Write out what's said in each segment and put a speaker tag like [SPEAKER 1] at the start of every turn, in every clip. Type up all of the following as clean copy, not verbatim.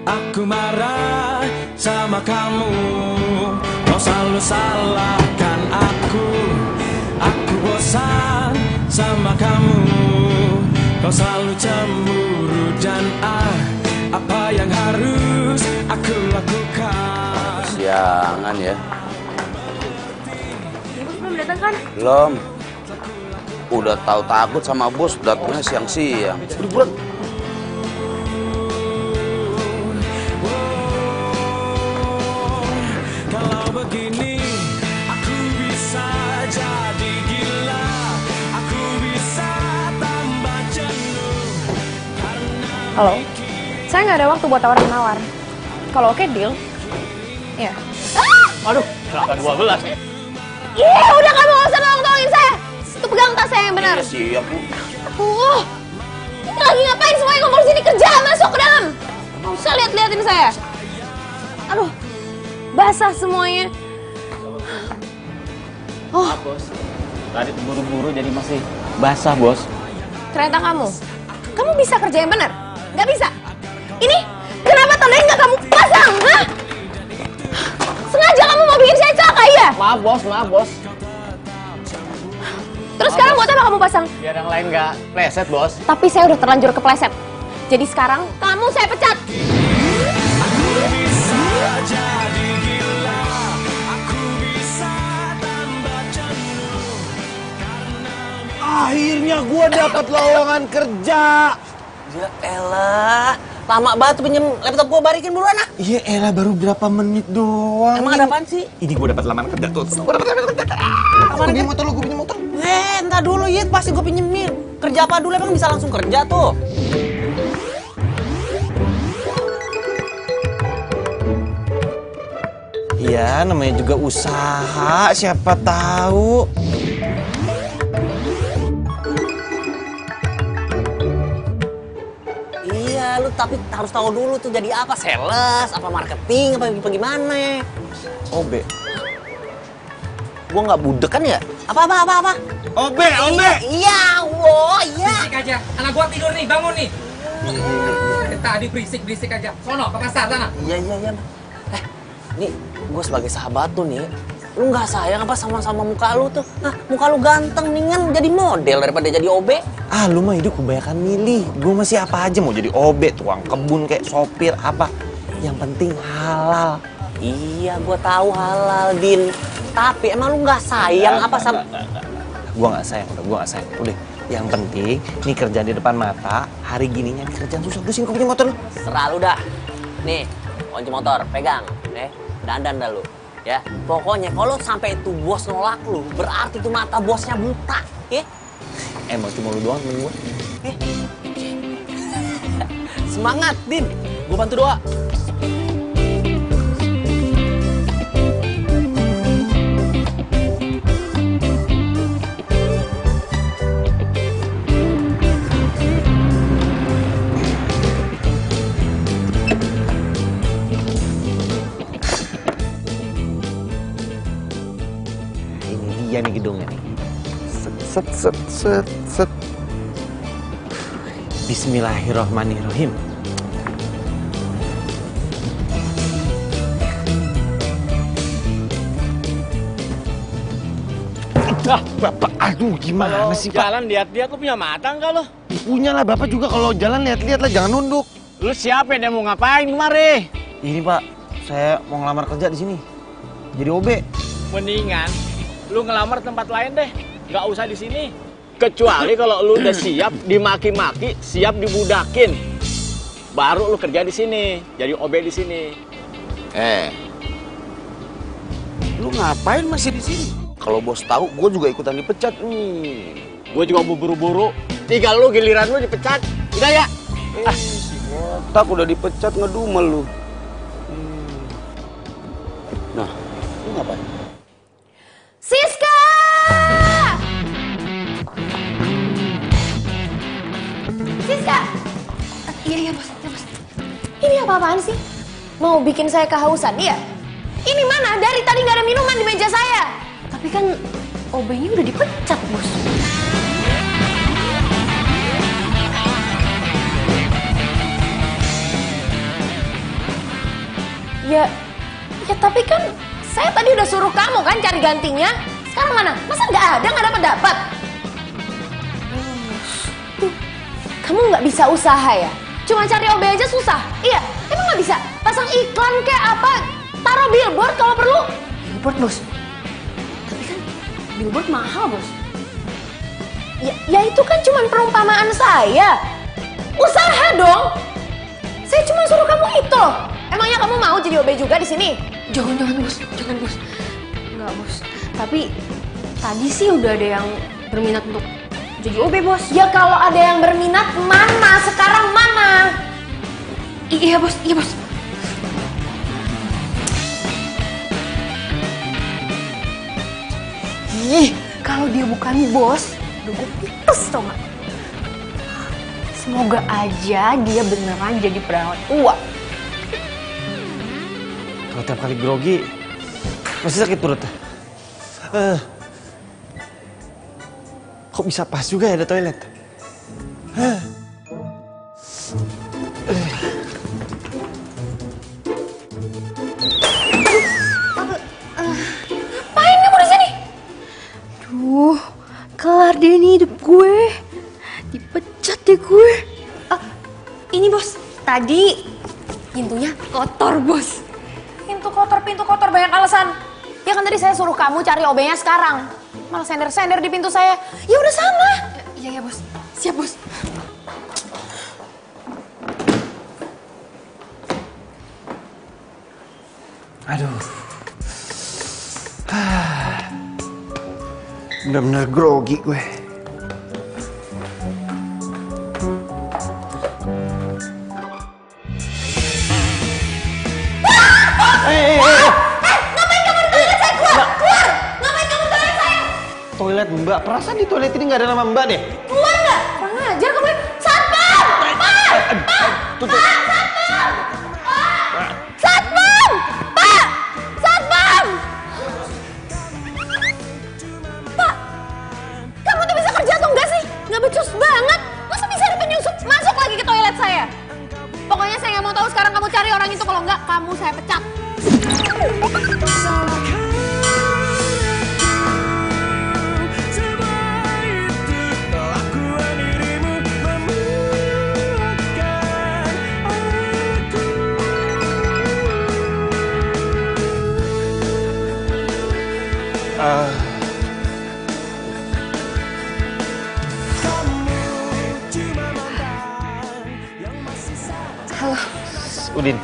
[SPEAKER 1] aku marah sama kamu. Kau selalu salahkan aku bosan sama kamu. Kau selalu cemburu dan apa yang harus aku lakukan?
[SPEAKER 2] Siangan ya.
[SPEAKER 3] Bos belum datang kan?
[SPEAKER 2] Belum. Udah tahu takut sama bos, datangnya siang-siang. Buruan.
[SPEAKER 1] Kalau begini aku bisa jadi gila, aku bisa tambah jenuh.
[SPEAKER 3] Halo, saya nggak ada waktu buat tawar-menawar. Kalau oke deal, ya.
[SPEAKER 4] Aduh, silakan 12.
[SPEAKER 3] Iya, udah kamu nggak usah tolongin saya. Tuh pegang tas saya yang benar.
[SPEAKER 2] Iya siap, Bu.
[SPEAKER 3] Ini lagi ngapain semuanya ngumpul sini, kerja, masuk ke dalam. Nggak usah liatin saya. Aduh, basah semuanya.
[SPEAKER 4] Maaf, Bos. Tadi buru-buru jadi masih basah, Bos.
[SPEAKER 3] Ternyata kamu bisa kerja yang benar? Nggak bisa? Ini kenapa tandanya nggak kamu pasang, hah? Sengaja kamu mau bikin saya celaka, iya?
[SPEAKER 4] Maaf, Bos.
[SPEAKER 3] Terus sekarang buat apa kamu pasang?
[SPEAKER 4] Biar yang lain nggak pleset, Bos.
[SPEAKER 3] Tapi saya udah terlanjur kepleset. Jadi sekarang kamu saya pecat.
[SPEAKER 5] Akhirnya gua dapat lowongan kerja.
[SPEAKER 6] Ya elah, lama banget pinjem laptop gua, balikin buruan ah.
[SPEAKER 5] Iya elah, baru berapa menit doang.
[SPEAKER 6] Emang ada apaan sih?
[SPEAKER 5] Ini gua dapat lamaran kerja tuh. Gua pinjem motor lu, gua pinjem motor.
[SPEAKER 6] Entar dulu ya, pasti gua pinjemin. Kerja apa dulu, emang bisa langsung kerja tuh?
[SPEAKER 5] Iya, namanya juga usaha, siapa tahu.
[SPEAKER 6] Iya, lu tapi harus tahu dulu tuh jadi apa, sales, apa marketing, apa gimana.
[SPEAKER 5] Obe.
[SPEAKER 6] Gua nggak budek kan ya? Apa?
[SPEAKER 5] Obe.
[SPEAKER 6] Iya, wow, iya.
[SPEAKER 7] Berisik aja, anak gua tidur nih, bangun nih. Tadi berisik aja. Sono ke pasar sana.
[SPEAKER 6] Iya. Nih, gue sebagai sahabat tuh nih, lu nggak sayang apa sama muka lu tuh? Hah, muka lu ganteng, mendingan jadi model daripada jadi OB.
[SPEAKER 5] Ah, lu mah hidup kebanyakan milih. Gua masih apa aja mau jadi obe, tukang kebun kayak sopir apa. Yang penting halal.
[SPEAKER 6] Iya, gue tahu halal, Din. Tapi emang lu nggak sayang apa sama?
[SPEAKER 5] Gua nggak sayang, udah. Yang penting, nih kerjaan di depan mata, hari gininya kerjaan susah. Lu sini kau punya motor lu.
[SPEAKER 6] Serah lu dah. Nih, kunci motor, pegang. Dandan dah lu. Ya, pokoknya kalau sampai itu bos nolak lu, berarti itu mata bosnya buta. Ya?
[SPEAKER 5] Emang cuma lu doang temen gua.
[SPEAKER 6] Semangat, Din. Gue bantu doa.
[SPEAKER 5] Iya nih gedungnya nih. Set. Bismillahirrahmanirrahim. Bapak, aduh gimana sih Pak?
[SPEAKER 4] Jalan lihat-lihat, lu punya mata nggak lo?
[SPEAKER 5] Punya lah Bapak juga, kalau jalan lihat-lihat lah, jangan nunduk.
[SPEAKER 4] Lu siapa yang mau ngapain kemari?
[SPEAKER 5] Ini Pak, saya mau ngelamar kerja di sini. Jadi OB.
[SPEAKER 4] Mendingan lu ngelamar tempat lain deh, nggak usah di sini. Kecuali kalau lu udah siap dimaki-maki, siap dibudakin, baru lu kerja di sini, jadi OB di sini.
[SPEAKER 2] Lu ngapain masih di sini? Kalau bos tahu, gue juga ikutan dipecat nih.
[SPEAKER 4] Gue juga mau buru-buru. Tinggal lu giliran lu dipecat. Udah ya?
[SPEAKER 2] Si botak udah dipecat ngedumel lu. Nah, lu ngapain?
[SPEAKER 3] Siska! Siska! Iya bos. Ini apa-apaan sih? Mau bikin saya kehausan, iya? Ini mana? Dari tadi nggak ada minuman di meja saya. Tapi kan OB-nya udah dipecat, bos. Ya tapi kan saya tadi udah suruh kamu kan cari gantinya. Sekarang mana? Masa nggak ada, nggak dapat? Tuh, kamu nggak bisa usaha ya? Cuma cari OB aja susah? Iya, emang nggak bisa? Pasang iklan kayak apa? Taruh billboard kalau perlu. Billboard, Bos. Tapi kan billboard mahal, Bos. Ya itu kan cuma perumpamaan saya. Usaha dong. Saya cuma suruh kamu itu loh. Emangnya kamu mau jadi OB juga di sini? Jangan Bos. Enggak, Bos. Tapi tadi sih udah ada yang berminat untuk jadi OB, Bos. Ya kalau ada yang berminat mana? Sekarang mana? Iya, Bos. Ih, kalau dia bukan bos, udah gue putus tau gak? Semoga aja dia beneran jadi perawat tua.
[SPEAKER 5] Kalau tiap kali grogi, masih sakit perut. Kok bisa pas juga ya ada toilet?
[SPEAKER 3] Ngapain kamu di sini?
[SPEAKER 8] Duh, kelar deh nih hidup gue. Dipecat deh gue.
[SPEAKER 3] Ini bos, tadi pintunya kotor bos. Pintu kotor banyak alasan. Ya kan tadi saya suruh kamu cari OB-nya sekarang. Malah sender-sender di pintu saya. Ya udah sana. Iya bos, siap bos.
[SPEAKER 5] Aduh. Bener-bener grogi gue.
[SPEAKER 3] Ngapain kamu di toilet saya? Keluar! Ngapain kamu di toilet saya?
[SPEAKER 5] Toilet Mbak, perasaan di toilet ini nggak ada nama Mbak deh.
[SPEAKER 3] Keluar nggak? Kurang ajar kamu. Satpam! Pak!
[SPEAKER 5] Tutup.
[SPEAKER 3] Satpam! Pak! Satpam! Pak! Kamu tuh bisa kerja atau enggak sih? Nggak becus banget. Masa bisa ada penyusup masuk lagi ke toilet saya? Pokoknya saya nggak mau tahu sekarang kamu cari orang itu. Kalau enggak, kamu saya pecat. Halo.
[SPEAKER 5] Udin,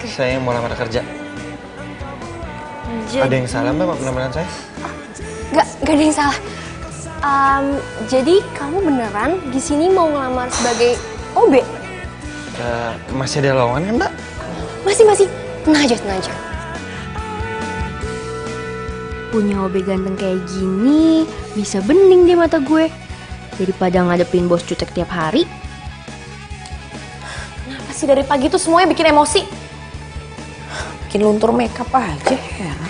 [SPEAKER 5] saya mau lamar kerja. Ada yang salah Mbak sama penampilan saya?
[SPEAKER 8] Gak ada yang salah. Jadi kamu beneran di sini mau ngelamar sebagai OB?
[SPEAKER 5] Masih ada lowongan kan Mbak?
[SPEAKER 8] Masih. Tenang aja. Punya OB ganteng kayak gini, bisa bening di mata gue. Daripada ngadepin bos cutek tiap hari.
[SPEAKER 3] Kenapa sih dari pagi tuh semuanya bikin emosi? Bikin luntur makeup aja, heran.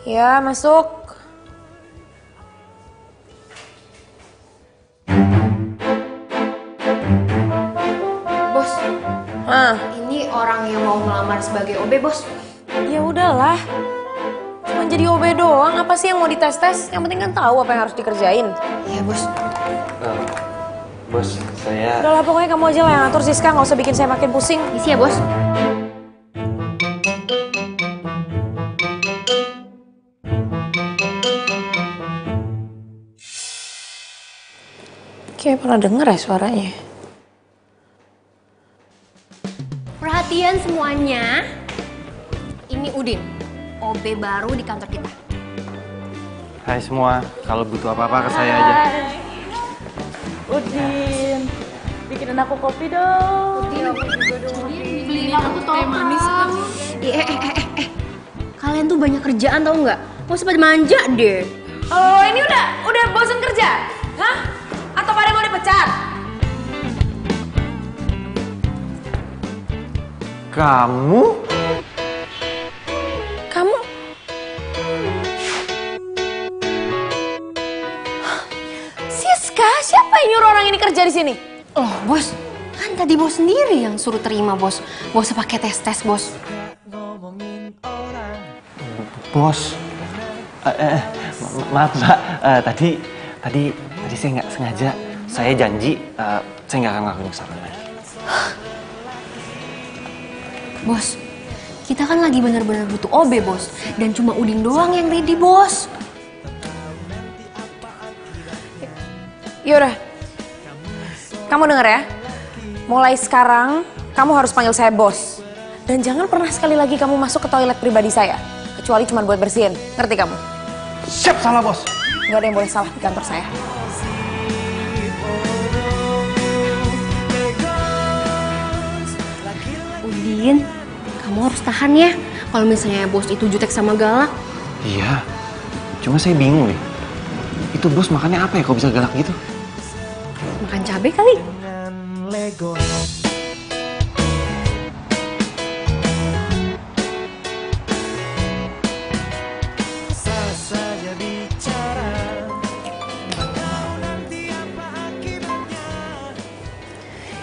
[SPEAKER 3] Ya, masuk. Bos. Ini orang yang mau melamar sebagai OB, Bos. Ya udahlah. Cuma jadi OB doang, apa sih yang mau dites-tes? Yang penting kan tahu apa yang harus dikerjain. Iya, Bos.
[SPEAKER 5] Bos, saya...
[SPEAKER 3] Udahlah, pokoknya kamu aja lah yang ngatur, Siska. Nggak usah bikin saya makin pusing.
[SPEAKER 8] Isi ya, Bos.
[SPEAKER 3] Kayak pernah denger ya suaranya.
[SPEAKER 8] Perhatian semuanya. Ini Udin, OB baru di kantor kita.
[SPEAKER 5] Hai semua, kalau butuh apa-apa ke saya aja.
[SPEAKER 9] Udin, bikinin aku kopi dong.
[SPEAKER 8] Beliin aku teh manis. Kalian tuh banyak kerjaan tau nggak? Mau sempat manja deh.
[SPEAKER 3] Oh, ini udah bosan kerja? Hah? Atau pada mau dipecat?
[SPEAKER 5] Kamu?
[SPEAKER 3] Kamu? di sini?
[SPEAKER 8] Loh, bos. Kan tadi bos sendiri yang suruh terima, bos. Gak usah pakai tes-tes, bos.
[SPEAKER 5] Bos, maaf Mbak, tadi saya nggak sengaja. Saya janji, saya nggak akan ngelakuin kesalahan lagi.
[SPEAKER 8] Bos, kita kan lagi bener-bener butuh OB, bos. Dan cuma Udin doang yang ready, bos.
[SPEAKER 3] Yaudah, kamu denger ya. Mulai sekarang, kamu harus panggil saya bos. Dan jangan pernah sekali lagi kamu masuk ke toilet pribadi saya. Kecuali cuma buat bersihin. Ngerti kamu?
[SPEAKER 5] Siap, salah bos.
[SPEAKER 3] Nggak ada yang boleh salah di kantor saya.
[SPEAKER 8] Udin, kamu harus tahan ya. Kalau misalnya bos itu jutek sama galak.
[SPEAKER 5] Iya, cuma saya bingung nih. Itu bos makannya apa ya kok bisa galak gitu?
[SPEAKER 8] Makan cabai kali.
[SPEAKER 1] Lego. Saja bicara.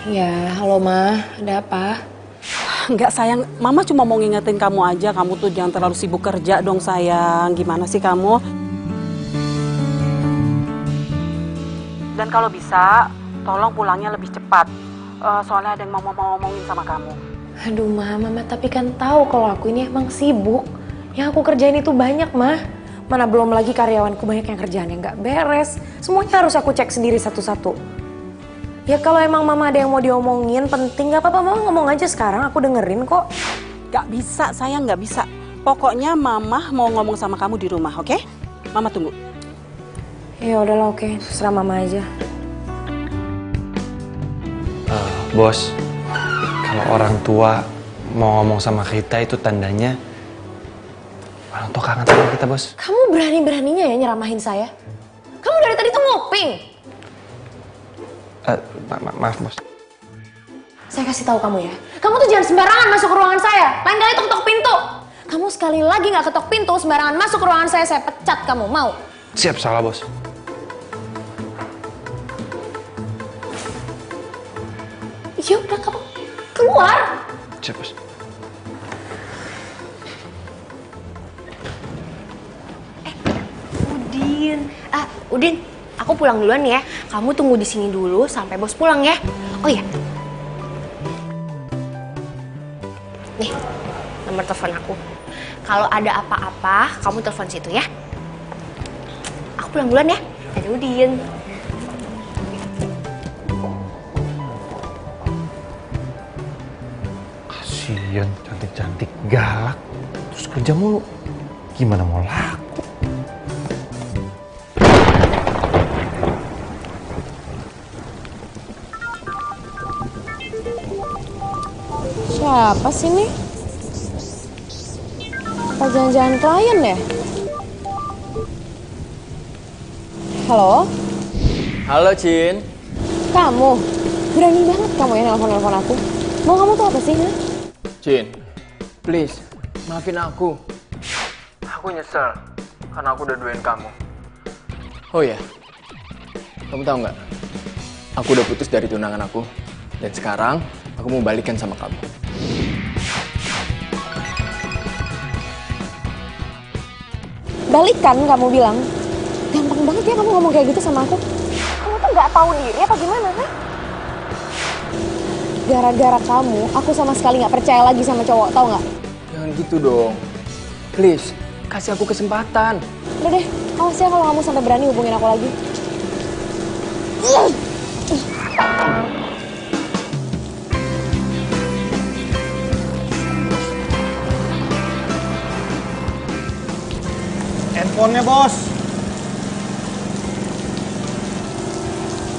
[SPEAKER 3] Ya, halo Ma, ada apa?
[SPEAKER 9] Enggak sayang, Mama cuma mau ngingetin kamu aja. Kamu tuh jangan terlalu sibuk kerja dong sayang. Gimana sih kamu? Dan kalau bisa, tolong pulangnya lebih cepat. Soalnya ada yang mau ngomongin sama kamu.
[SPEAKER 3] Aduh Mama tapi kan tahu kalau aku ini emang sibuk. Yang aku kerjain itu banyak Mah. Mana belum lagi karyawanku banyak yang kerjaannya nggak beres. Semuanya harus aku cek sendiri satu-satu. Ya kalau emang Mama ada yang mau diomongin penting nggak apa-apa Mama ngomong aja sekarang, aku dengerin kok.
[SPEAKER 9] Gak bisa sayang, gak bisa. Pokoknya Mama mau ngomong sama kamu di rumah, oke? Mama tunggu.
[SPEAKER 3] Ya udahlah oke, terserah Mama aja.
[SPEAKER 5] Bos, kalau orang tua mau ngomong sama kita itu tandanya orang tua kangen sama kita, bos.
[SPEAKER 3] Kamu berani-beraninya ya nyeramahin saya? Kamu dari tadi tuh nguping.
[SPEAKER 5] Maaf, bos.
[SPEAKER 3] Saya kasih tahu kamu ya, kamu tuh jangan sembarangan masuk ke ruangan saya. Lain kali ketok pintu. Kamu sekali lagi nggak ketok pintu, sembarangan masuk ke ruangan saya pecat kamu. Mau?
[SPEAKER 5] Siap, salah, bos.
[SPEAKER 3] Ya udah kamu keluar.
[SPEAKER 5] Siap, bos.
[SPEAKER 8] Udin, aku pulang duluan ya. Kamu tunggu di sini dulu sampai bos pulang ya. Oh iya. Nih, nomor telepon aku. Kalau ada apa-apa, kamu telepon situ ya. Aku pulang duluan ya. Dadah Udin.
[SPEAKER 5] Kasian, cantik-cantik galak. Terus kerja mulu. Gimana mau laku?
[SPEAKER 3] Siapa sih nih? Apa jangan-jangan klien ya? Halo?
[SPEAKER 4] Halo, Cin.
[SPEAKER 3] Kamu? Berani banget kamu ya nelfon-nelfon aku. Mau kamu tuh apa sih? Ha?
[SPEAKER 4] Cin, please, maafin aku. Aku nyesel karena aku udah duain kamu. Oh ya, kamu tahu nggak? Aku udah putus dari tunangan aku. Dan sekarang aku mau balikan sama kamu.
[SPEAKER 3] Balikan kamu bilang. Gampang banget ya kamu ngomong kayak gitu sama aku. Kamu tuh nggak tahu diri apa gimana, ha? Gara-gara kamu, aku sama sekali nggak percaya lagi sama cowok, tau nggak?
[SPEAKER 4] Jangan gitu dong. Please, kasih aku kesempatan.
[SPEAKER 3] Udah deh, awas ya kalau kamu sampai berani hubungin aku lagi.
[SPEAKER 5] Handphonenya, bos.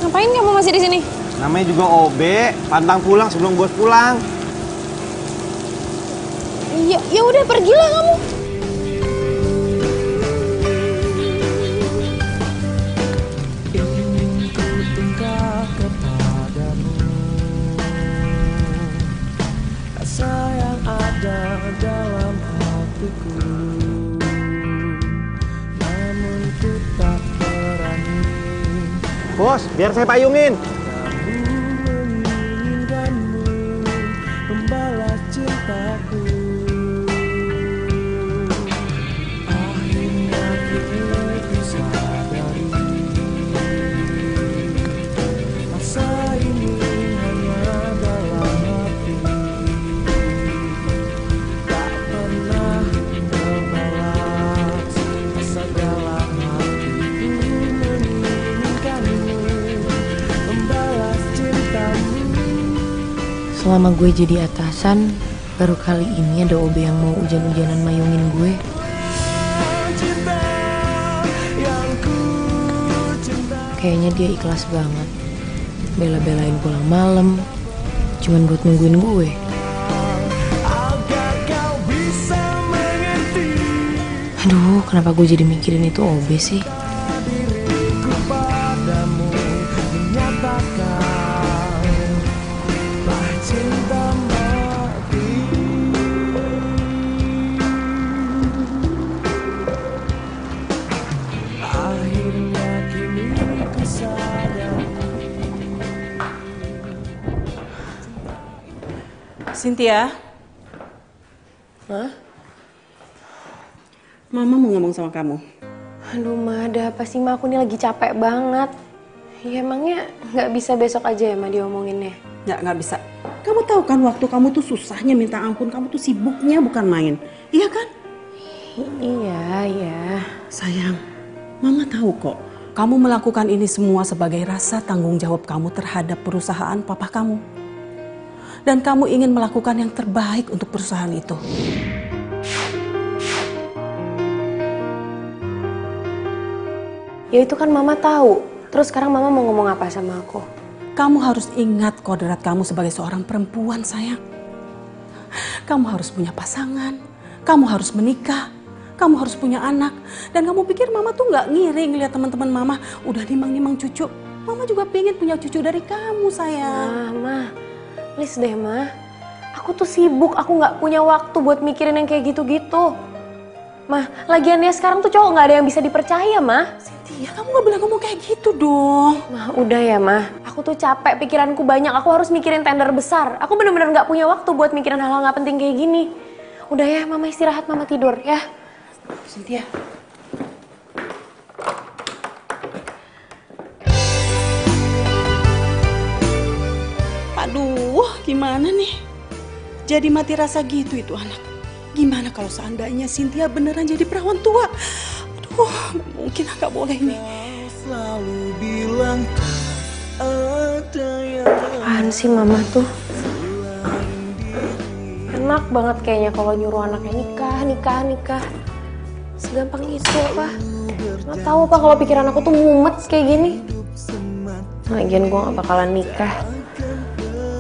[SPEAKER 3] Ngapain kamu masih di sini?
[SPEAKER 5] Namanya juga OB, pantang pulang sebelum bos pulang.
[SPEAKER 3] Ya udah pergilah kamu.
[SPEAKER 1] Ingin ku tinggal kepadamu, rasa yang ada dalam hatiku, namun ku tak berani.
[SPEAKER 5] Bos, biar saya payungin.
[SPEAKER 3] lama gue jadi atasan, baru kali ini ada OB yang mau hujan-hujanan mayungin gue. Kayaknya dia ikhlas banget. Bela-belain pulang malam, cuman buat nungguin gue. Aduh, kenapa gue jadi mikirin itu OB sih?
[SPEAKER 9] Cynthia.
[SPEAKER 3] Hah?
[SPEAKER 9] Mama mau ngomong sama kamu.
[SPEAKER 3] Aduh, Ma, ada apa sih, Ma? Aku nih lagi capek banget. Ya emangnya nggak bisa besok aja ya, Ma, diomonginnya?
[SPEAKER 9] Nggak bisa. Kamu tahu kan waktu kamu tuh susahnya minta ampun, kamu tuh sibuknya bukan main. Iya kan?
[SPEAKER 3] Iya.
[SPEAKER 9] Sayang, Mama tahu kok. Kamu melakukan ini semua sebagai rasa tanggung jawab kamu terhadap perusahaan papa kamu. Dan kamu ingin melakukan yang terbaik untuk perusahaan itu.
[SPEAKER 3] Ya itu kan Mama tahu. Terus sekarang Mama mau ngomong apa sama aku?
[SPEAKER 9] Kamu harus ingat kodrat kamu sebagai seorang perempuan, sayang. Kamu harus punya pasangan, kamu harus menikah, kamu harus punya anak. Dan kamu pikir Mama tuh nggak ngiri ngeliat teman-teman Mama udah nimang-nimang cucu. Mama juga pengen punya cucu dari kamu, sayang.
[SPEAKER 3] Ma, please deh, Ma. Aku tuh sibuk, aku nggak punya waktu buat mikirin yang kayak gitu-gitu. Ma, lagiannya sekarang tuh cowok nggak ada yang bisa dipercaya, Ma.
[SPEAKER 9] Cynthia, kamu nggak boleh ngomong kayak gitu dong.
[SPEAKER 3] Ma, udah ya, Ma. Aku tuh capek, pikiranku banyak. Aku harus mikirin tender besar. Aku bener-bener nggak punya waktu buat mikirin hal-hal nggak penting kayak gini. Udah ya, Mama istirahat, Mama tidur ya.
[SPEAKER 9] Cynthia. Aduh, gimana nih? Jadi mati rasa gitu itu anak. Gimana kalau seandainya Cynthia beneran jadi perawan tua? Aduh, mungkin agak boleh nih.
[SPEAKER 1] Selalu bilang ada yang
[SPEAKER 3] Apaan sih Mama tuh? Enak banget kayaknya kalau nyuruh anaknya nikah. Segampang itu apa? Nggak tahu apa kalau pikiran aku tuh mumet kayak gini. Lagian gue gak bakalan nikah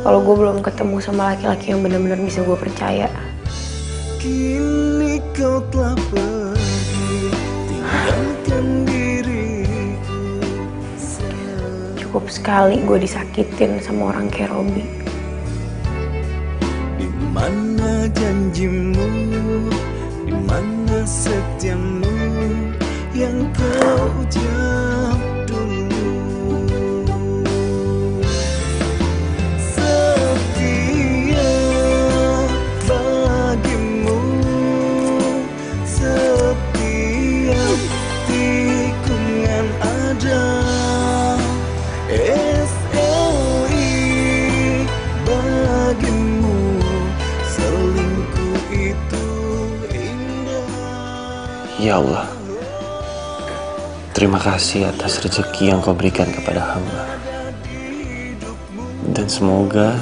[SPEAKER 3] kalau gue belum ketemu sama laki-laki yang benar-benar bisa gue percaya.
[SPEAKER 1] kini kau telah pergi, tinggalkan diriku.
[SPEAKER 3] Cukup sekali gue disakitin sama orang kayak Robi.
[SPEAKER 1] Di mana janjimu, di mana setiamu yang kau jawab dulu. Setia bagimu, setiap tikungan ada. SLI bagimu, selingkuh itu indah.
[SPEAKER 5] Ya Allah, terima kasih atas rezeki yang kau berikan kepada hamba. Dan semoga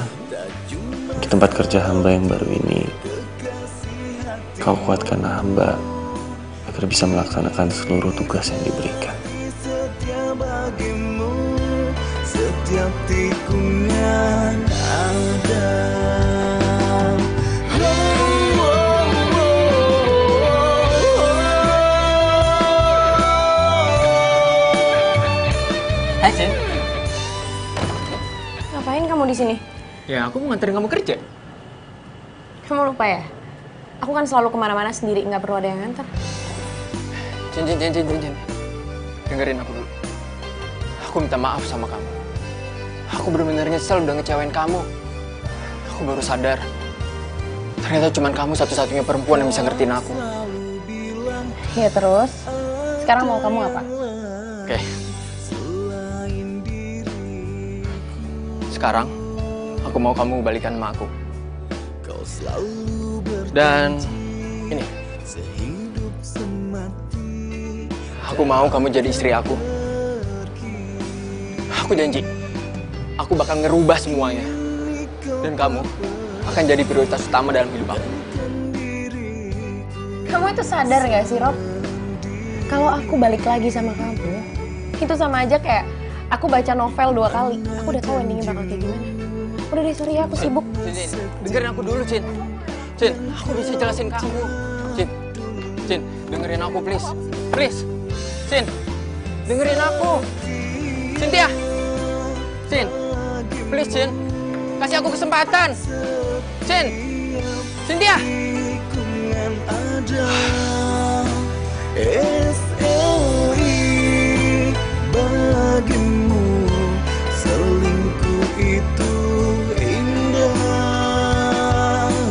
[SPEAKER 5] di tempat kerja hamba yang baru ini, kau kuatkan hamba agar bisa melaksanakan seluruh tugas yang diberikan.
[SPEAKER 1] Setia bagimu, setiap tikungan ada.
[SPEAKER 4] Hai, Cen.
[SPEAKER 3] Ngapain kamu di sini?
[SPEAKER 4] Ya, aku mau nganterin kamu kerja.
[SPEAKER 3] Kamu lupa ya? Aku kan selalu kemana-mana sendiri, nggak perlu ada yang nganter.
[SPEAKER 4] Cen. Dengerin aku dulu. Aku minta maaf sama kamu. Aku benar-benar nyesel udah ngecewain kamu. Aku baru sadar. Ternyata cuma kamu satu-satunya perempuan yang bisa ngertiin aku.
[SPEAKER 3] Ya terus? Sekarang mau kamu apa?
[SPEAKER 4] Oke. Sekarang, aku mau kamu balikan sama aku. Dan ini, aku mau kamu jadi istri aku. Aku janji, aku bakal ngerubah semuanya. Dan kamu
[SPEAKER 10] akan jadi prioritas utama dalam hidup aku.
[SPEAKER 3] Kamu itu sadar gak sih, Rob? Kalau aku balik lagi sama kamu, itu sama aja kayak aku baca novel 2 kali. Aku udah tahu endingnya bakal kayak gimana. Udah deh, sorry ya, aku sibuk.
[SPEAKER 10] Cin, dengerin aku dulu, Cin. Cin, aku bisa jelasin kamu. Cin, dengerin aku, please. Please. Cin, dengerin aku. Cynthia. Cin, please, Cin. Kasih aku kesempatan. Cin, Cynthia.
[SPEAKER 1] SLI bagimu, selingkuh itu indah.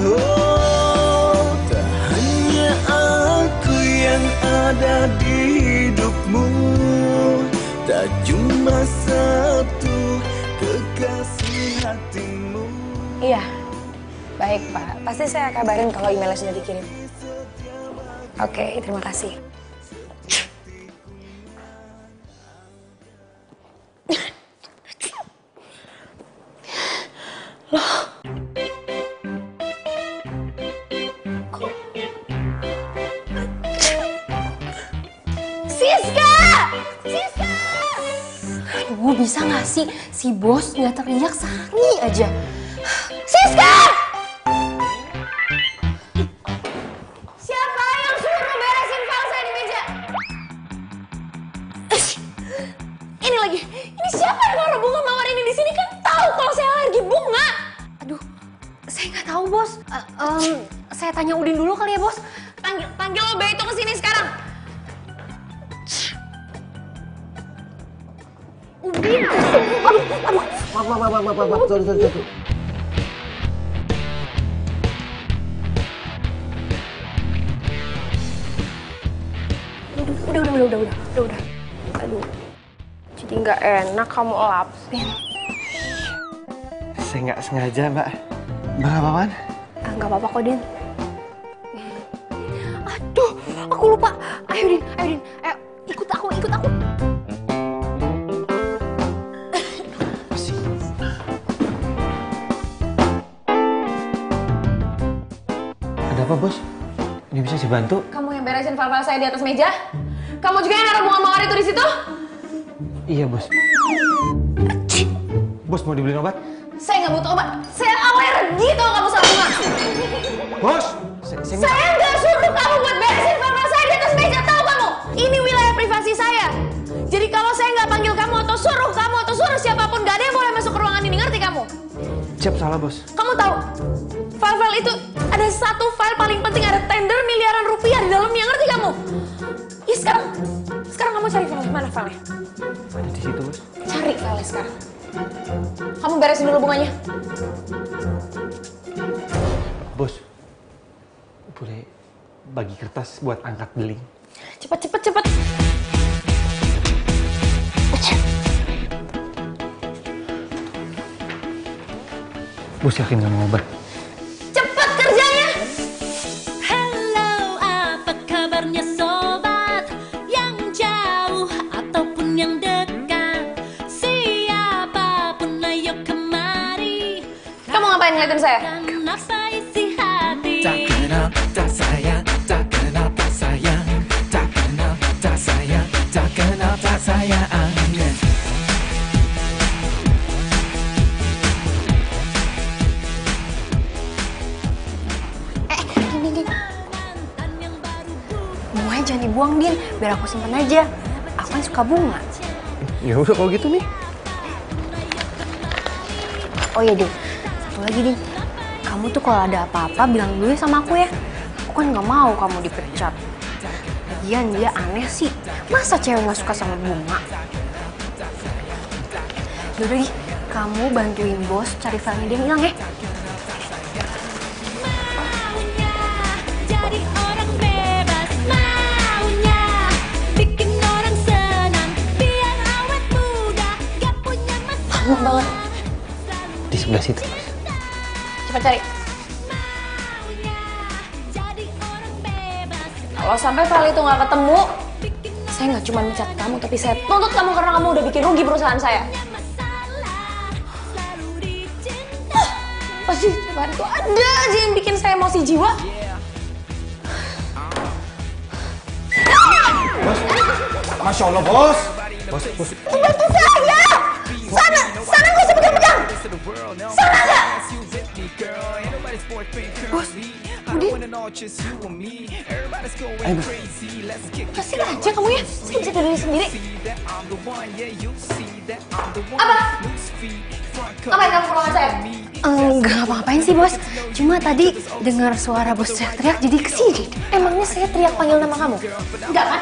[SPEAKER 1] Oh, tak hanya aku yang ada di hidupmu, tak cuma satu kekasih hatimu.
[SPEAKER 3] Iya, baik Pak. Pasti saya kabarin kalau emailnya sudah dikirim. Oke, terima kasih. Loh. Siska! Siska! Aduh, bisa nggak sih si bos nggak teriak Sari aja? Siska! Siapa yang suruh beresin file saya di meja? Ini lagi, ini siapa yang naruh bunga mawar ini di sini? Kan tahu kalau saya alergi bunga. Aduh, saya nggak tahu bos. Saya tanya Udin dulu kali ya bos. Panggil lo Beto ke sini sekarang. Udin, aduh.
[SPEAKER 2] Maaf, sorry.
[SPEAKER 3] Udah. Aduh, jadi nggak enak kamu lapin.
[SPEAKER 5] Saya nggak sengaja, Mbak. Mbak apa-apaan?
[SPEAKER 3] Nggak apa-apa kok, Din. Aduh, aku lupa. Ayo, Din. Ayo, ikut aku.
[SPEAKER 5] Ada apa, Bos? Ini bisa dibantu?
[SPEAKER 3] Kamu yang beresin file-file saya di atas meja? Kamu juga yang naruh bunga mawar itu di situ?
[SPEAKER 5] Iya, Bos. Bos, mau dibeliin obat?
[SPEAKER 3] Saya nggak butuh obat. Saya alergi tau kamu sama bunga.
[SPEAKER 5] Bos!
[SPEAKER 3] Saya nggak suruh kamu buat beresin file-file saya di atas meja, tahu kamu? Ini wilayah privasi saya. Jadi kalau saya nggak panggil kamu atau suruh siapapun, nggak ada yang boleh masuk ke ruangan ini, ngerti kamu?
[SPEAKER 5] Siap, salah, Bos.
[SPEAKER 3] Kamu tahu, file-file itu ada satu file paling penting, ada tender miliaran rupiah di dalamnya, ngerti kamu? Ya sekarang kamu cari file, mana filenya?
[SPEAKER 5] Ada di situ, Bos.
[SPEAKER 3] Cari filenya sekarang. Kamu beresin dulu bunganya.
[SPEAKER 5] Bos, boleh bagi kertas buat angkat beling?
[SPEAKER 3] Cepet.
[SPEAKER 5] Bos yakin nggak mau obat?
[SPEAKER 3] Cepet kerjanya!
[SPEAKER 11] Halo, apa kabarnya sobat? Yang jauh ataupun yang dekat, siapapun ayo kemari.
[SPEAKER 3] Kamu ngapain ngeliatin saya?
[SPEAKER 11] Kenapa isi hati?
[SPEAKER 1] Tak kenapa sayang, tak kenapa sayang, tak kenapa sayang, tak kenapa sayang.
[SPEAKER 3] Bunganya jangan dibuang, Din. Biar aku simpen aja. Aku kan suka bunga.
[SPEAKER 5] Ya udah kalau gitu nih.
[SPEAKER 3] Oh iya, Din. Satu lagi, Din. Kamu tuh kalau ada apa-apa bilang dulu ya sama aku ya. Aku kan nggak mau kamu dipecat. Lagian dia aneh sih. Masa cewek nggak suka sama bunga? Yaudah, Di. Kamu bantuin bos cari filenya dia yang hilang ya.
[SPEAKER 11] Jadi orang bebas maunya, bikin orang senang, biar awet muda, gak punya masalah.
[SPEAKER 3] Bangun banget.
[SPEAKER 5] Di sebelah situ, Mas.
[SPEAKER 3] Cepat cari. Kalau sampai file itu nggak ketemu, saya nggak cuma mencat kamu, tapi saya tuntut kamu karena kamu udah bikin rugi perusahaan saya. sih? Tiap hari tuh ada aja yang bikin saya emosi jiwa.
[SPEAKER 12] Masya Allah, Bos. Bos.
[SPEAKER 3] Bantu saya! Sana nggak usah pegang-pegang! Sana nggak? Bos, Udin.
[SPEAKER 12] Ayo, Bos.
[SPEAKER 3] Kasih aja kamu ya, saya bisa tidur sendiri. Apa? Ngapain kamu ke ruangan saya? Enggak ngapa-ngapain sih, Bos. Cuma tadi dengar suara Bos teriak-teriak jadi kesini. Emangnya saya teriak panggil nama kamu? Enggak kan?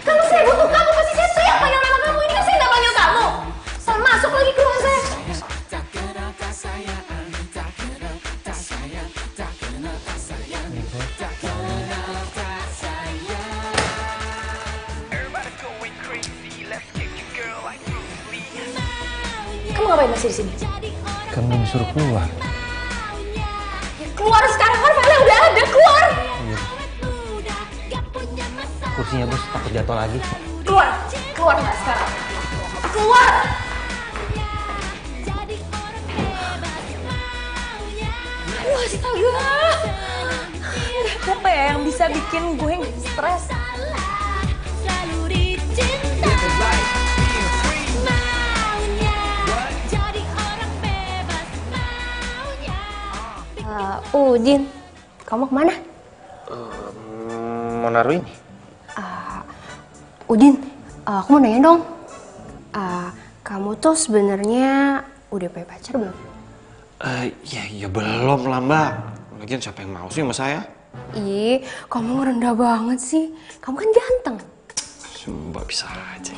[SPEAKER 3] Kalau saya butuh kamu, pasti saya teriak panggil nama kamu. Ini kan saya nggak panggil kamu. Saya masuk lagi ke ruangan saya. Kamu ngapain masih di sini?
[SPEAKER 12] Kan belum disuruh keluar.
[SPEAKER 3] Keluar sekarang kan filenya udah ada, keluar!
[SPEAKER 12] Kursinya, Bos, takut jatuh lagi.
[SPEAKER 3] Keluar nggak sekarang? Keluar! Aduh, astaga! Apa ya yang bisa bikin gue stres? Udin, kamu kemana?
[SPEAKER 5] Mau naruh ini?
[SPEAKER 3] Udin, aku mau nanya dong. Kamu tuh sebenarnya udah punya pacar belum?
[SPEAKER 5] Ya belum lah, Mbak. Lagian siapa yang mau sih sama saya?
[SPEAKER 3] Ih, kamu rendah banget sih. Kamu kan ganteng.
[SPEAKER 5] Mbak bisa aja.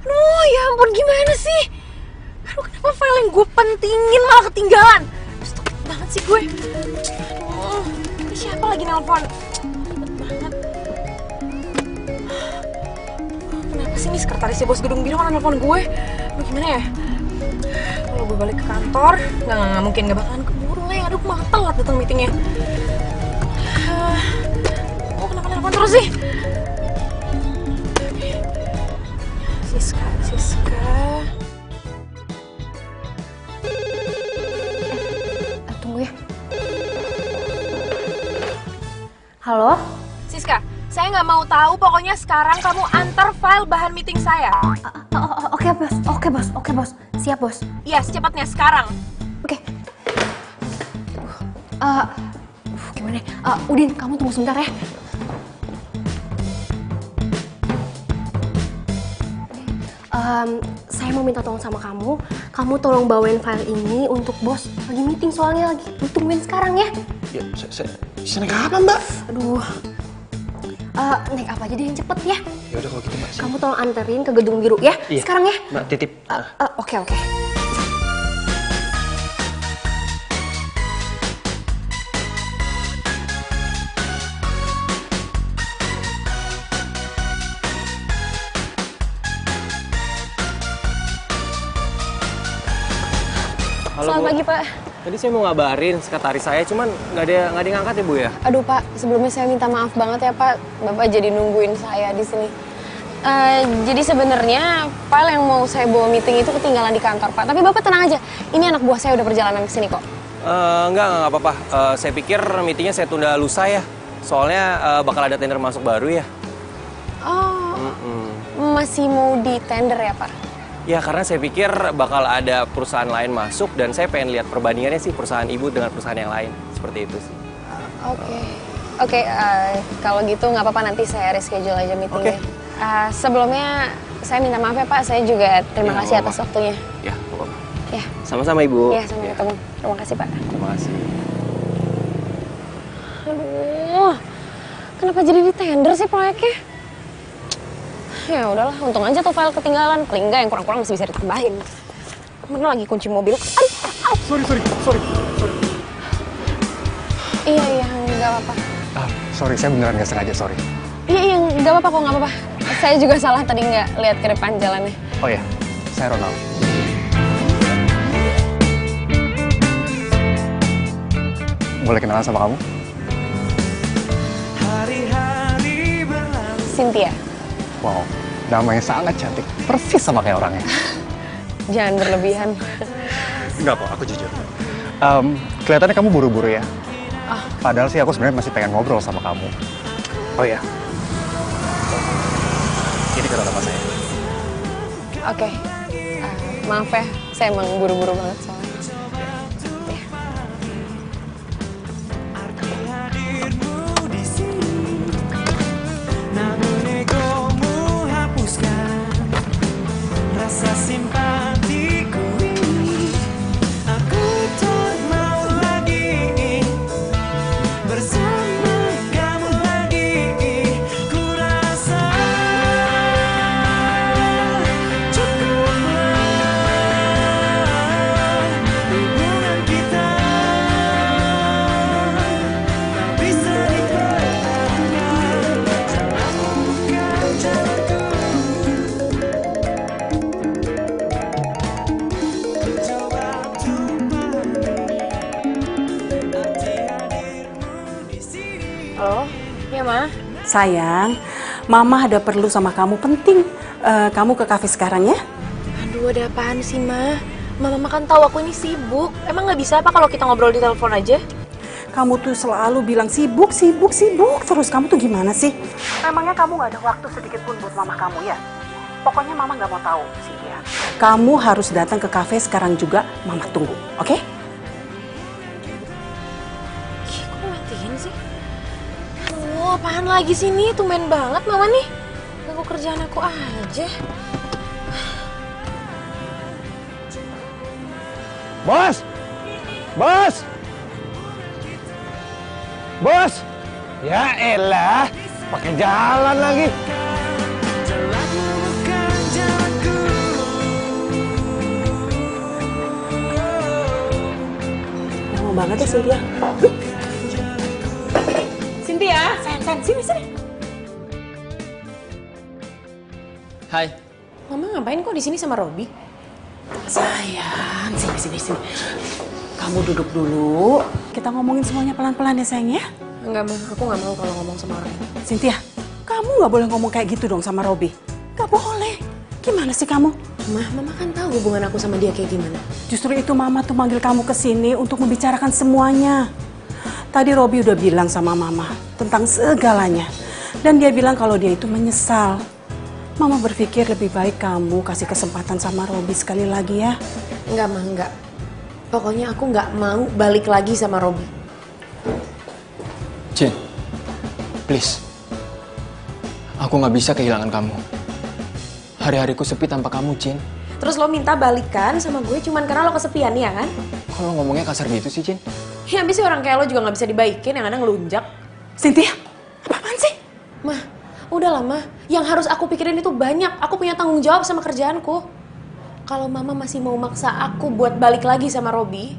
[SPEAKER 3] Aduh, ya ampun, gimana sih? Aduh, kenapa file yang gue pentingin malah ketinggalan? Stupid banget sih gue. Aduh, ini siapa lagi nelpon? Ribet banget. Kenapa sih nih sekretarisnya bos gedung biru malah nelpon gue? Aduh, gimana ya? Kalau gue balik ke kantor, nggak mungkin, nggak bakalan keburu lah. Aduh, malah telat datang meetingnya. Kenapa nelpon terus sih? Siska. Tunggu ya. Halo?
[SPEAKER 8] Siska, saya nggak mau tahu. Pokoknya sekarang kamu antar file bahan meeting saya.
[SPEAKER 3] Oke bos. Siap bos.
[SPEAKER 8] Iya, secepatnya sekarang.
[SPEAKER 3] Oke. Gimana? Udin, kamu tunggu sebentar ya. Saya mau minta tolong sama kamu. Kamu tolong bawain file ini untuk bos. Lagi meeting soalnya, lagi ditungguin sekarang ya.
[SPEAKER 5] Ya, saya naik apa, Mbak?
[SPEAKER 3] Aduh. Naik apa aja deh yang cepet ya.
[SPEAKER 5] Ya udah kalau gitu, Mbak.
[SPEAKER 3] Kamu tolong anterin ke gedung biru ya.
[SPEAKER 5] Iya.
[SPEAKER 3] Sekarang ya.
[SPEAKER 5] Mbak, titip.
[SPEAKER 3] Oke.
[SPEAKER 10] Halo,
[SPEAKER 3] Selamat
[SPEAKER 10] Bu.
[SPEAKER 3] pagi, Pak.
[SPEAKER 10] Tadi saya mau ngabarin sekretaris saya, cuman nggak ada ngangkat ya, Bu ya?
[SPEAKER 3] Aduh, Pak. Sebelumnya saya minta maaf banget ya, Pak. Bapak jadi nungguin saya di sini. Jadi sebenarnya file yang mau saya bawa meeting itu ketinggalan di kantor, Pak. Tapi Bapak tenang aja. Ini anak buah saya udah perjalanan ke sini kok.
[SPEAKER 10] Enggak apa-apa. Saya pikir meetingnya saya tunda lusa ya. Soalnya bakal ada tender masuk baru ya.
[SPEAKER 3] Oh, masih mau di tender ya, Pak?
[SPEAKER 10] Ya, karena saya pikir bakal ada perusahaan lain masuk dan saya pengen lihat perbandingannya sih perusahaan ibu dengan perusahaan yang lain. Seperti itu sih.
[SPEAKER 3] Oke, kalau gitu nggak apa-apa, nanti saya reschedule aja meetingnya. Sebelumnya saya minta maaf ya Pak, saya juga terima kasih atas waktunya.
[SPEAKER 10] Ya, nggak apa-apa.
[SPEAKER 3] Ya.
[SPEAKER 10] Sama-sama Ibu.
[SPEAKER 3] Ya, sampai ketemu. Terima kasih Pak.
[SPEAKER 10] Terima kasih.
[SPEAKER 3] Aduh, kenapa jadi di tender sih proyeknya? Ya udahlah, untung aja tuh file ketinggalan. Paling enggak yang kurang-kurang masih bisa ditambahin. Mana lagi kunci mobil? Aduh.
[SPEAKER 12] Sorry.
[SPEAKER 3] Iya, nggak apa-apa.
[SPEAKER 12] Sorry, saya beneran nggak sengaja, sorry.
[SPEAKER 3] Iya, nggak apa-apa kok, nggak apa-apa. Saya juga salah tadi nggak lihat ke depan jalannya.
[SPEAKER 12] Oh ya, saya Ronald. Boleh kenalan sama kamu?
[SPEAKER 3] Cynthia.
[SPEAKER 12] Wow, namanya sangat cantik. Persis sama kayak orangnya.
[SPEAKER 3] Jangan berlebihan.
[SPEAKER 12] Enggak kok, aku jujur. Kelihatannya kamu buru-buru ya. Padahal sih aku sebenarnya masih pengen ngobrol sama kamu. Oh ya. Ini kata nama saya.
[SPEAKER 3] Oke. Maaf ya, saya emang buru-buru banget soalnya.
[SPEAKER 1] Namun egomu hapuskan rasa simpatiku ini. Aku tak mau lagi bersama kamu lagi. Ku rasa cukuplah hubungan kita. Tak bisa dipertahankan. Bukan jalanku. Coba untuk pahami arti hadirmu di sini.
[SPEAKER 3] Halo? Iya, Ma?
[SPEAKER 9] Sayang, Mama ada perlu sama kamu penting. Kamu ke kafe sekarang ya?
[SPEAKER 3] Aduh, ada apaan sih, Ma? Mama kan tahu aku ini sibuk. Emang nggak bisa apa kalau kita ngobrol di telepon aja?
[SPEAKER 9] Kamu tuh selalu bilang sibuk terus. Kamu tuh gimana sih? Memangnya kamu nggak ada waktu sedikit pun buat mama kamu ya? Pokoknya mama nggak mau tahu sih ya. Kamu harus datang ke kafe sekarang juga. Mama tunggu, oke?
[SPEAKER 3] Ih, kok matiin sih? Aduh, apaan lagi sih nih? Tumben banget Mama nih. Ganggu kerjaan aku aja.
[SPEAKER 12] Bos! Bos! Bos! Ya elah, pakai jalan lagi.
[SPEAKER 1] Jalanmu bukan jalanku.
[SPEAKER 9] Lama banget ya Cynthia. Cynthia, sayang, sini.
[SPEAKER 10] Hai.
[SPEAKER 3] Mama ngapain kok di sini sama Robi?
[SPEAKER 9] Sayang, sini. Kamu duduk dulu. Kita ngomongin semuanya pelan-pelan ya sayang ya.
[SPEAKER 3] Enggak, Ma. Aku nggak mau kalau ngomong sama orang ini.
[SPEAKER 9] Cynthia, kamu nggak boleh ngomong kayak gitu dong sama Robi. Nggak boleh. Gimana sih kamu?
[SPEAKER 3] Mama kan tahu hubungan aku sama dia kayak gimana.
[SPEAKER 9] Justru itu Mama tuh manggil kamu ke sini untuk membicarakan semuanya. Tadi Robi udah bilang sama Mama tentang segalanya. Dan dia bilang kalau dia itu menyesal. Mama berpikir lebih baik kamu kasih kesempatan sama Robi sekali lagi ya.
[SPEAKER 3] Enggak, Ma, enggak. Pokoknya aku nggak mau balik lagi sama Robi.
[SPEAKER 10] Cin, please. Aku nggak bisa kehilangan kamu. Hari-hariku sepi tanpa kamu, Cin.
[SPEAKER 3] Terus lo minta balikan sama gue cuman karena lo kesepian, ya kan?
[SPEAKER 10] Kalau ngomongnya kasar gitu sih, Cin.
[SPEAKER 3] Ya habis sih orang kayak lo juga nggak bisa dibaikin, yang ada ngelunjak.
[SPEAKER 9] Cynthia, apaan sih?
[SPEAKER 3] Mah, udahlah Mah. Yang harus aku pikirin itu banyak. Aku punya tanggung jawab sama kerjaanku. Kalau Mama masih mau maksa aku buat balik lagi sama Robi,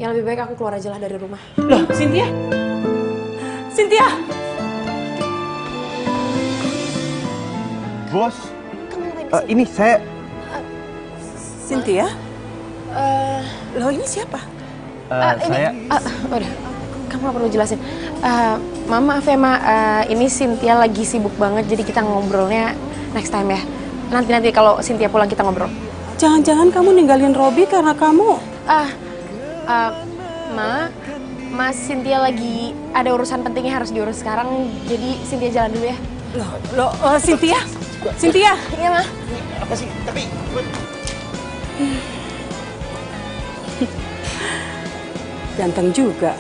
[SPEAKER 3] ya lebih baik aku keluar aja lah dari rumah.
[SPEAKER 9] Loh, Cynthia? Cynthia!
[SPEAKER 12] Bos, ini saya...
[SPEAKER 9] Cynthia? Loh, ini siapa?
[SPEAKER 12] Saya...
[SPEAKER 3] Udah, kamu gak perlu jelasin. Mama, maaf ya, Ma. Ini Cynthia lagi sibuk banget, jadi kita ngobrolnya next time ya. Nanti kalau Cynthia pulang kita ngobrol.
[SPEAKER 9] Jangan-jangan kamu ninggalin Robi karena kamu...
[SPEAKER 3] Mas Cynthia lagi ada urusan pentingnya harus diurus sekarang, jadi Cynthia jalan dulu ya.
[SPEAKER 9] Loh, Cynthia? Cynthia?
[SPEAKER 3] Iya, Ma.
[SPEAKER 2] Apa sih? Tapi...
[SPEAKER 9] Ganteng juga.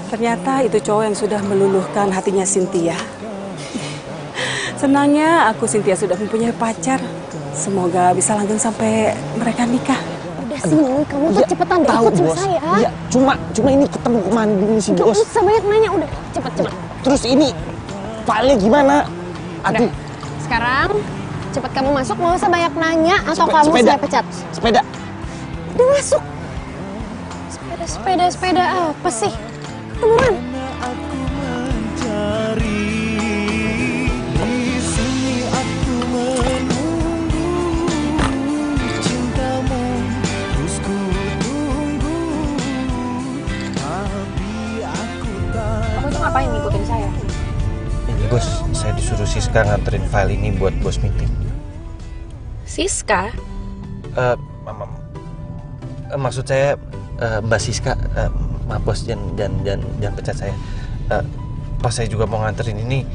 [SPEAKER 9] Ternyata itu cowok yang sudah meluluhkan hatinya Cynthia. Senangnya aku Cynthia sudah mempunyai pacar. Semoga bisa langgeng sampai mereka nikah.
[SPEAKER 3] Udah sini, kamu tuh cepetan deh ikut sama saya.
[SPEAKER 2] Iya, cuma ini ketemu kemana dulu sih, Bos?
[SPEAKER 3] Gak usah banyak nanya, udah cepet.
[SPEAKER 2] Terus ini filenya gimana? Aduh.
[SPEAKER 3] Sekarang cepet kamu masuk, nggak usah banyak nanya atau kamu saya pecat.
[SPEAKER 2] Sepeda.
[SPEAKER 3] Udah masuk. Sepeda apa sih? Temuan.
[SPEAKER 1] Aku mencari di sini, aku menunggu cintamu, terus ku tunggu, tapi aku tak.
[SPEAKER 3] Kamu tuh ngapain ngikutin saya?
[SPEAKER 5] bos, saya disuruh Siska nganterin file ini buat bos meeting.
[SPEAKER 8] Siska?
[SPEAKER 5] Maksud saya Mbak Siska, maaf bos, jangan pecat saya. Pas saya juga mau nganterin ini,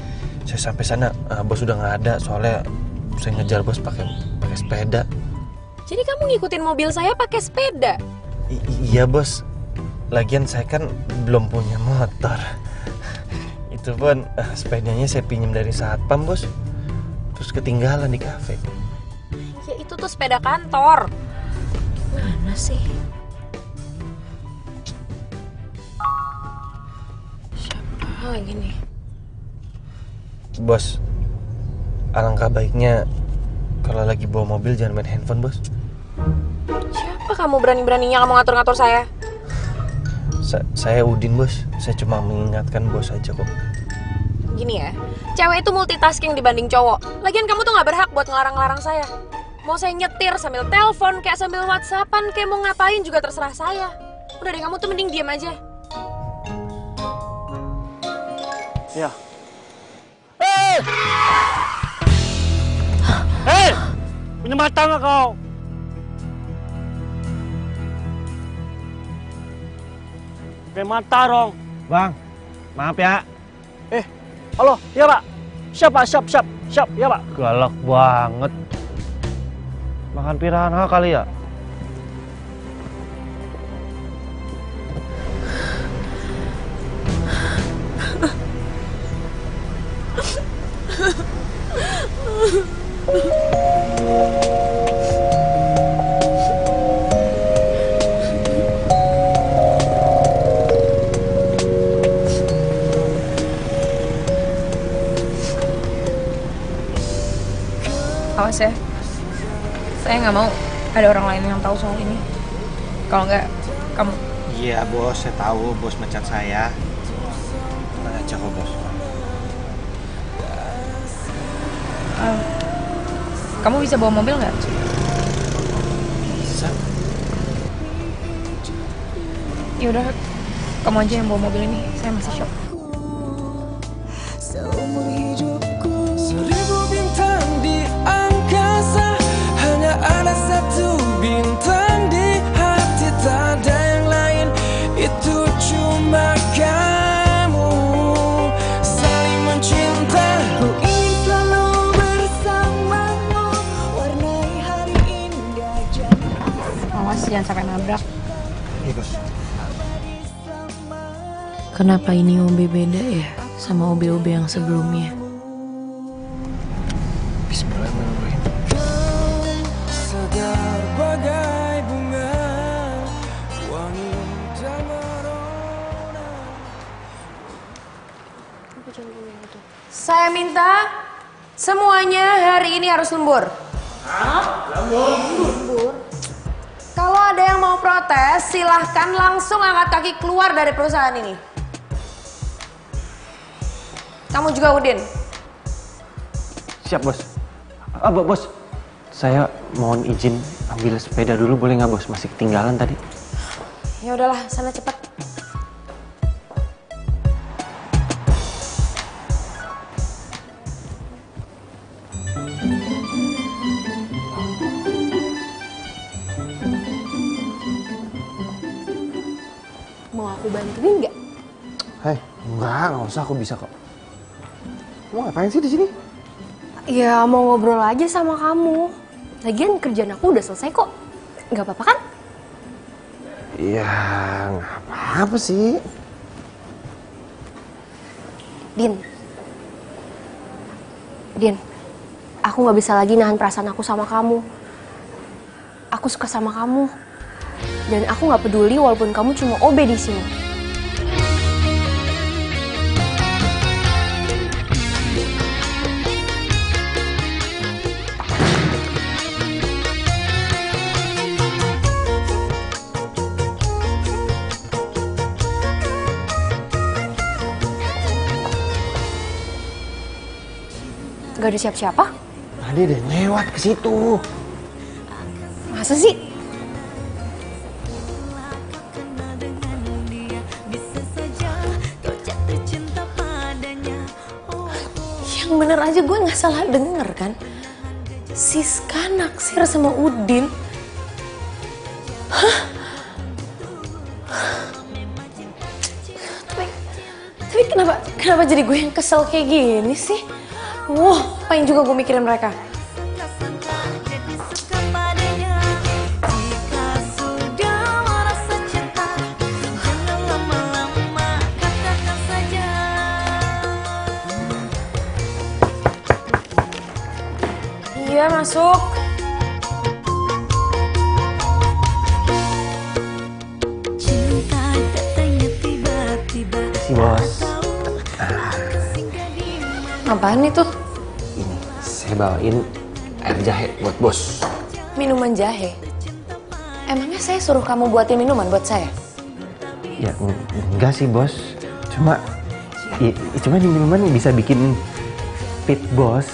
[SPEAKER 5] saya sampai sana bos udah nggak ada, soalnya saya ngejar bos pakai sepeda.
[SPEAKER 8] Jadi kamu ngikutin mobil saya pakai sepeda?
[SPEAKER 5] Iya bos, lagian saya kan belum punya motor. Itu pun sepedanya saya pinjam dari satpam bos, terus ketinggalan di kafe.
[SPEAKER 8] Ya itu tuh sepeda kantor. Mana sih? Siapa lagi nih?
[SPEAKER 5] Bos, alangkah baiknya kalau lagi bawa mobil jangan main handphone bos.
[SPEAKER 8] Siapa kamu berani-beraninya kamu ngatur-ngatur saya?
[SPEAKER 5] Saya Udin bos, saya cuma mengingatkan bos aja kok.
[SPEAKER 8] Gini ya, cewek itu multitasking dibanding cowok. Lagian kamu tuh gak berhak buat ngelarang-larang saya. Mau saya nyetir sambil telepon, kayak sambil whatsappan, kayak mau ngapain juga terserah saya. Udah deh, kamu tuh mending diem aja.
[SPEAKER 4] Ya. Hei! Punya mata nggak kau? Pakai mata dong.
[SPEAKER 13] Bang, maaf ya.
[SPEAKER 4] Halo, iya pak. Siap, ya pak.
[SPEAKER 13] Galak banget. Makan piranha kali ya?
[SPEAKER 8] Awas ya, saya nggak mau ada orang lain yang tahu soal ini. Kalau nggak, kamu.
[SPEAKER 13] Iya bos, saya tahu bos mecat saya. Tenang aja kok bos.
[SPEAKER 8] Kamu bisa bawa mobil nggak?
[SPEAKER 5] Bisa.
[SPEAKER 8] Yaudah, kamu aja yang bawa mobil ini. Saya masih shock.
[SPEAKER 1] Seumur hidupku 1000 bintang di angkasa, hanya ada satu bintang di hati, tak ada yang lain, itu cuma kamu. Saling mencinta, ku ingin selalu bersamamu, warnai hari indah jadi.
[SPEAKER 8] Awas jangan sampai nabrak.
[SPEAKER 5] Iya bos.
[SPEAKER 3] Kenapa ini OB beda ya sama OB-OB yang sebelumnya?
[SPEAKER 5] Bismillahirrahmanirrahim.
[SPEAKER 1] Segar bagai bunga, wangi tak merona.
[SPEAKER 3] Saya minta semuanya hari ini harus lembur. Lembur? Kalau ada yang mau protes, silahkan langsung angkat kaki keluar dari perusahaan ini. Kamu juga Udin.
[SPEAKER 5] Siap bos. Bos, saya mohon izin ambil sepeda dulu, boleh nggak bos? Masih ketinggalan tadi.
[SPEAKER 3] Ya udahlah, sana cepat. Mau aku bantuin nggak?
[SPEAKER 2] Hei, nggak usah, aku bisa kok. Kamu ngapain sih di sini?
[SPEAKER 3] Ya mau ngobrol aja sama kamu. Lagian kerjaan aku udah selesai kok. Nggak apa-apa kan?
[SPEAKER 2] Ya, nggak apa-apa sih.
[SPEAKER 3] Din, aku nggak bisa lagi nahan perasaan aku sama kamu. Aku suka sama kamu, dan aku nggak peduli walaupun kamu cuma OB di sini. Gak ada siapa-siapa?
[SPEAKER 2] Tadi ada yang lewat ke situ.
[SPEAKER 3] Masa sih? Yang bener aja gue nggak salah denger kan? Siska naksir sama Udin. Hah? Tapi kenapa jadi gue yang kesel kayak gini sih? Wah, apain juga gue mikirin mereka. Iya, masuk.
[SPEAKER 5] Si bos.
[SPEAKER 3] Apaan itu?
[SPEAKER 5] Ini saya bawain air jahe buat bos.
[SPEAKER 3] Minuman jahe? Emangnya saya suruh kamu buatin minuman buat saya?
[SPEAKER 5] Ya enggak sih bos. Cuma ini minuman bisa bikin fit bos.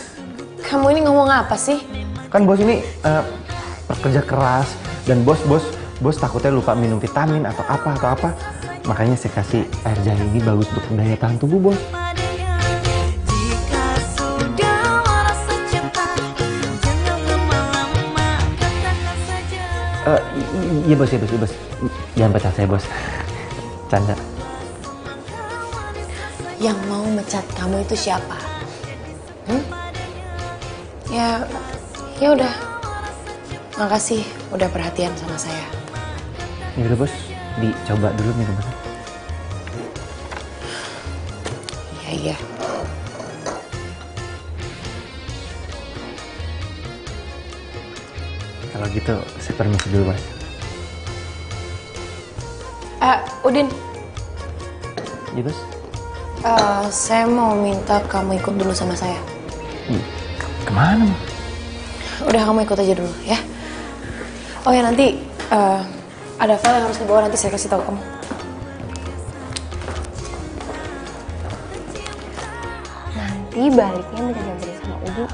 [SPEAKER 3] Kamu ini ngomong apa sih?
[SPEAKER 5] Kan bos ini pekerja keras dan bos takutnya lupa minum vitamin atau apa. Makanya saya kasih air jahe ini bagus untuk daya tahan tubuh bos. Iya bos. Jangan pecat saya bos. Canda.
[SPEAKER 3] Yang mau mecat kamu itu siapa? Ya udah. Makasih udah perhatian sama saya.
[SPEAKER 5] Ya udah bos, dicoba dulu minumannya.
[SPEAKER 3] Iya.
[SPEAKER 5] Kalau gitu saya permisi dulu bos.
[SPEAKER 3] Udin.
[SPEAKER 5] Iya bos.
[SPEAKER 3] Saya mau minta kamu ikut dulu sama saya.
[SPEAKER 5] Kemana?
[SPEAKER 3] Udah, kamu ikut aja dulu ya. Oh ya, nanti ada file yang harus dibawa, nanti saya kasih tahu kamu. Nanti baliknya minta dianterin sama Udin.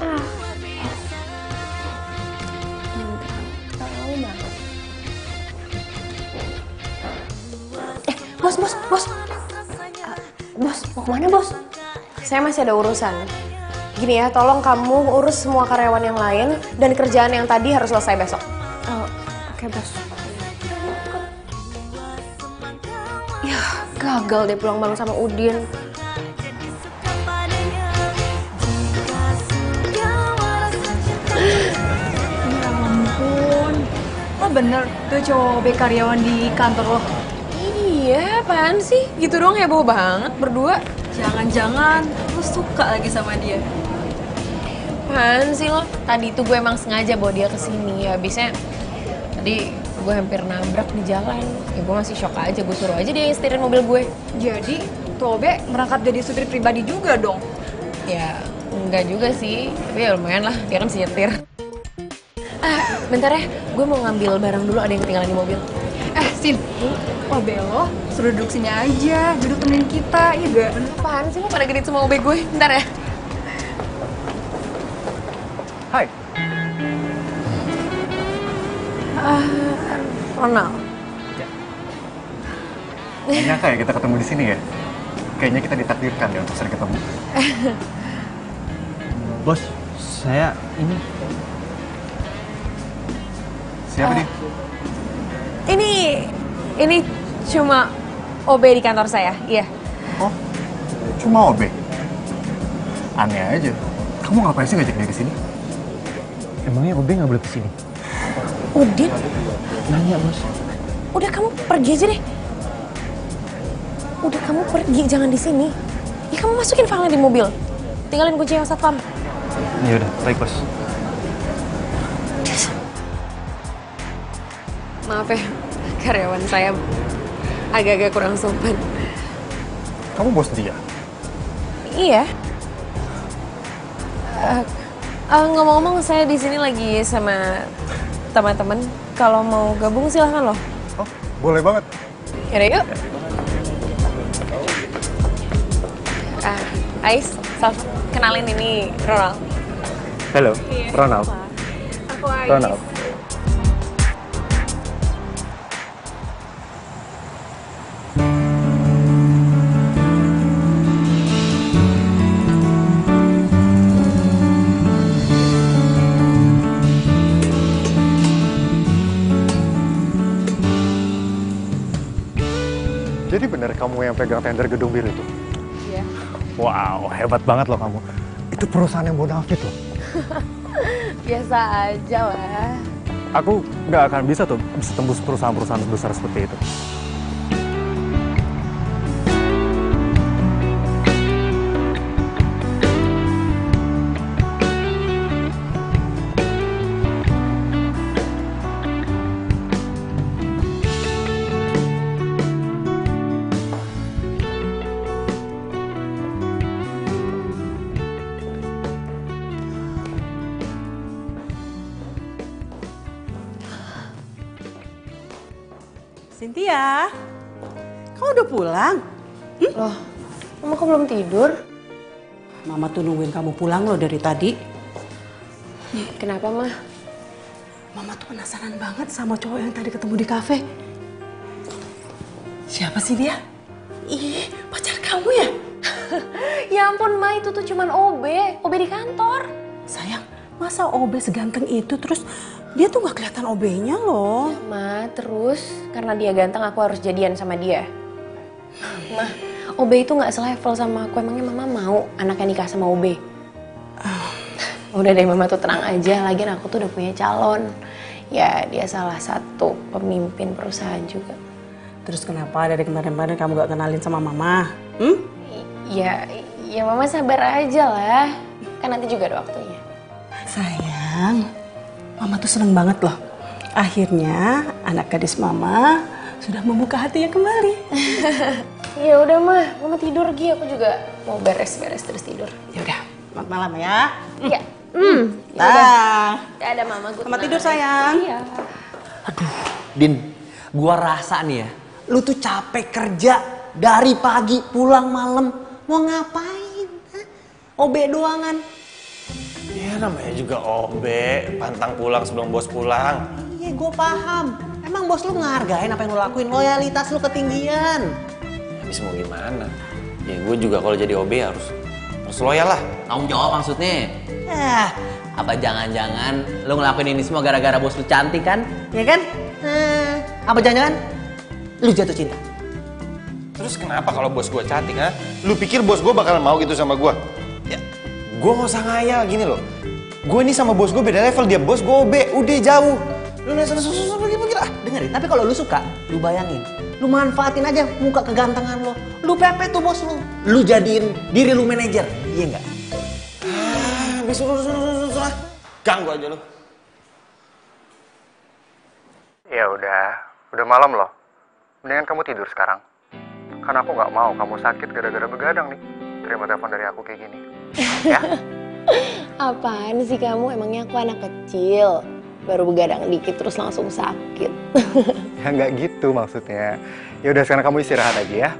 [SPEAKER 3] Bos. Bos, mau kemana bos? Saya masih ada urusan. Gini ya, tolong kamu urus semua karyawan yang lain dan kerjaan yang tadi harus selesai besok. Oke, bos. Ya, gagal deh pulang bareng sama Udin.
[SPEAKER 14] Ya ampun. Oh bener, tuh cowok B karyawan di kantor lo.
[SPEAKER 3] Iya, apaan sih? Gitu doang heboh banget berdua.
[SPEAKER 14] Jangan-jangan lo suka lagi sama dia.
[SPEAKER 3] Apaan sih lo? Tadi tuh gue emang sengaja bawa dia kesini. Habisnya tadi gue hampir nabrak di jalan. Ya gue masih shock aja, gue suruh aja dia nyetirin mobil gue.
[SPEAKER 14] Jadi, Tobe merangkap jadi supir pribadi juga dong?
[SPEAKER 3] Ya, enggak juga sih. Tapi ya lumayan lah, dia kan bisa nyetir. Bentar ya, gue mau ngambil barang dulu, ada yang ketinggalan di mobil.
[SPEAKER 14] Sin, OB lo suruh duduk sini aja, duduk temenin kita, iya gak?
[SPEAKER 3] Apaan sih lo pada genit sama OB gue? Bentar ya.
[SPEAKER 12] Hai.
[SPEAKER 3] Ronald.
[SPEAKER 12] Nggak nyangka ya kita ketemu di sini ya? Kayaknya kita ditakdirkan ya untuk sering ketemu.
[SPEAKER 5] Bos, saya ini.
[SPEAKER 12] Siapa dia?
[SPEAKER 3] Ini cuma OB di kantor saya, iya.
[SPEAKER 12] Oh, cuma OB? Aneh aja. Kamu ngapain sih ngajak dia ke sini?
[SPEAKER 5] Emangnya OB nggak boleh kesini?
[SPEAKER 3] Udin?
[SPEAKER 5] Nanya bos.
[SPEAKER 3] Udah, kamu pergi aja deh. Udah, kamu pergi, jangan di sini. Ya kamu masukin filenya di mobil. Tinggalin kunci yang satpam.
[SPEAKER 5] Ya udah, baik bos.
[SPEAKER 3] Maaf ya, karyawan saya agak-agak kurang sopan.
[SPEAKER 12] Kamu bos dia?
[SPEAKER 3] Iya. Ngomong-ngomong, saya di sini lagi sama teman-teman. Kalau mau gabung silahkan loh.
[SPEAKER 12] Oh, boleh banget.
[SPEAKER 3] Yaudah yuk. Ais, Sal, kenalin ini Ronald.
[SPEAKER 5] Halo, Ronald.
[SPEAKER 3] Aku Ais.
[SPEAKER 5] Ronald.
[SPEAKER 12] kamu yang pegang tender gedung bir itu?
[SPEAKER 8] Iya.
[SPEAKER 12] Wow, hebat banget loh kamu. Itu perusahaan yang bonafit loh.
[SPEAKER 8] Biasa aja lah.
[SPEAKER 12] Aku nggak akan bisa tembus perusahaan-perusahaan besar seperti itu.
[SPEAKER 9] Cynthia, kamu udah pulang?
[SPEAKER 3] Loh, Mama kok belum tidur?
[SPEAKER 9] Mama tuh nungguin kamu pulang loh dari tadi.
[SPEAKER 3] Kenapa, Ma?
[SPEAKER 9] Mama tuh penasaran banget sama cowok yang tadi ketemu di kafe. Siapa sih dia? Ih, pacar kamu ya?
[SPEAKER 3] Ya ampun, Ma, itu tuh cuman OB di kantor.
[SPEAKER 9] Sayang, masa OB seganteng itu terus dia tuh gak kelihatan OB-nya loh.
[SPEAKER 3] Ya, Ma, terus karena dia ganteng aku harus jadian sama dia. Ma, OB itu gak selevel sama aku. Emangnya Mama mau anaknya nikah sama OB? Udah deh, Mama tuh tenang aja. Lagian aku tuh udah punya calon. Ya, dia salah satu pemimpin perusahaan juga.
[SPEAKER 9] Terus kenapa dari kemarin-kemarin kamu gak kenalin sama Mama?
[SPEAKER 3] Ya Mama sabar aja lah. Kan nanti juga ada waktunya.
[SPEAKER 9] Sayang, Mama tuh seneng banget loh. Akhirnya anak gadis Mama sudah membuka hatinya kembali.
[SPEAKER 3] Ya udah, Mama tidur Gi. Aku juga mau beres-beres terus tidur.
[SPEAKER 9] Ya udah, selamat malam ya.
[SPEAKER 3] Iya.
[SPEAKER 9] Dah.
[SPEAKER 3] Ada Mama, good
[SPEAKER 9] Selamat
[SPEAKER 3] night.
[SPEAKER 9] tidur sayang.
[SPEAKER 3] Iya.
[SPEAKER 6] Din, gua rasa nih ya, lu tuh capek kerja dari pagi pulang malam. Mau ngapain? OB doangan.
[SPEAKER 5] Ya namanya juga OB, pantang pulang sebelum bos pulang.
[SPEAKER 6] Iya, gue paham. Emang bos lu ngehargain apa yang lu lakuin? Loyalitas lu ketinggian.
[SPEAKER 5] Habis mau gimana? Ya gue juga kalau jadi OB harus loyal lah.
[SPEAKER 6] Tanggung jawab maksudnya. Apa jangan-jangan lu ngelakuin ini semua gara-gara bos lu cantik kan? Ya kan? Apa jangan-jangan lu jatuh cinta?
[SPEAKER 5] Terus kenapa kalau bos gue cantik, ha? Lu pikir bos gue bakal mau gitu sama gue? Ya, gue gak usah ngayal gini loh. Gue ini sama bos gue beda level, dia bos gue OB, udah jauh. Lu nanya susah pergi lah.
[SPEAKER 6] Dengerin, tapi kalau lu suka, lu bayangin. Lu manfaatin aja muka kegantengan lo. Lu pepet tuh bos lu. Lu jadiin diri lu manajer, iya nggak?
[SPEAKER 5] Sudah. Ganggu aja lu.
[SPEAKER 12] Ya udah malam loh. Mendingan kamu tidur sekarang. Karena aku nggak mau kamu sakit gara-gara begadang nih. Terima telepon dari aku kayak gini. Ya?
[SPEAKER 3] Apaan sih kamu? Emangnya aku anak kecil? Baru begadang dikit terus langsung sakit.
[SPEAKER 12] Ya nggak gitu maksudnya. Ya udah sekarang kamu istirahat aja ya.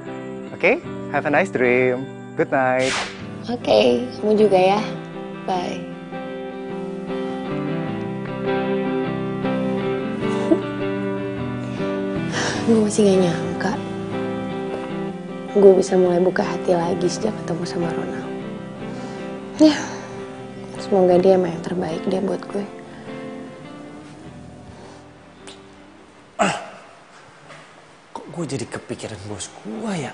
[SPEAKER 12] Oke? Have a nice dream. Good night.
[SPEAKER 3] Oke, kamu juga ya. Bye. Gue masih gak nyangka gue bisa mulai buka hati lagi sejak ketemu sama Ronald. Ya, semoga dia emang yang terbaik deh buat gue.
[SPEAKER 5] Kok gue jadi kepikiran bos gue ya?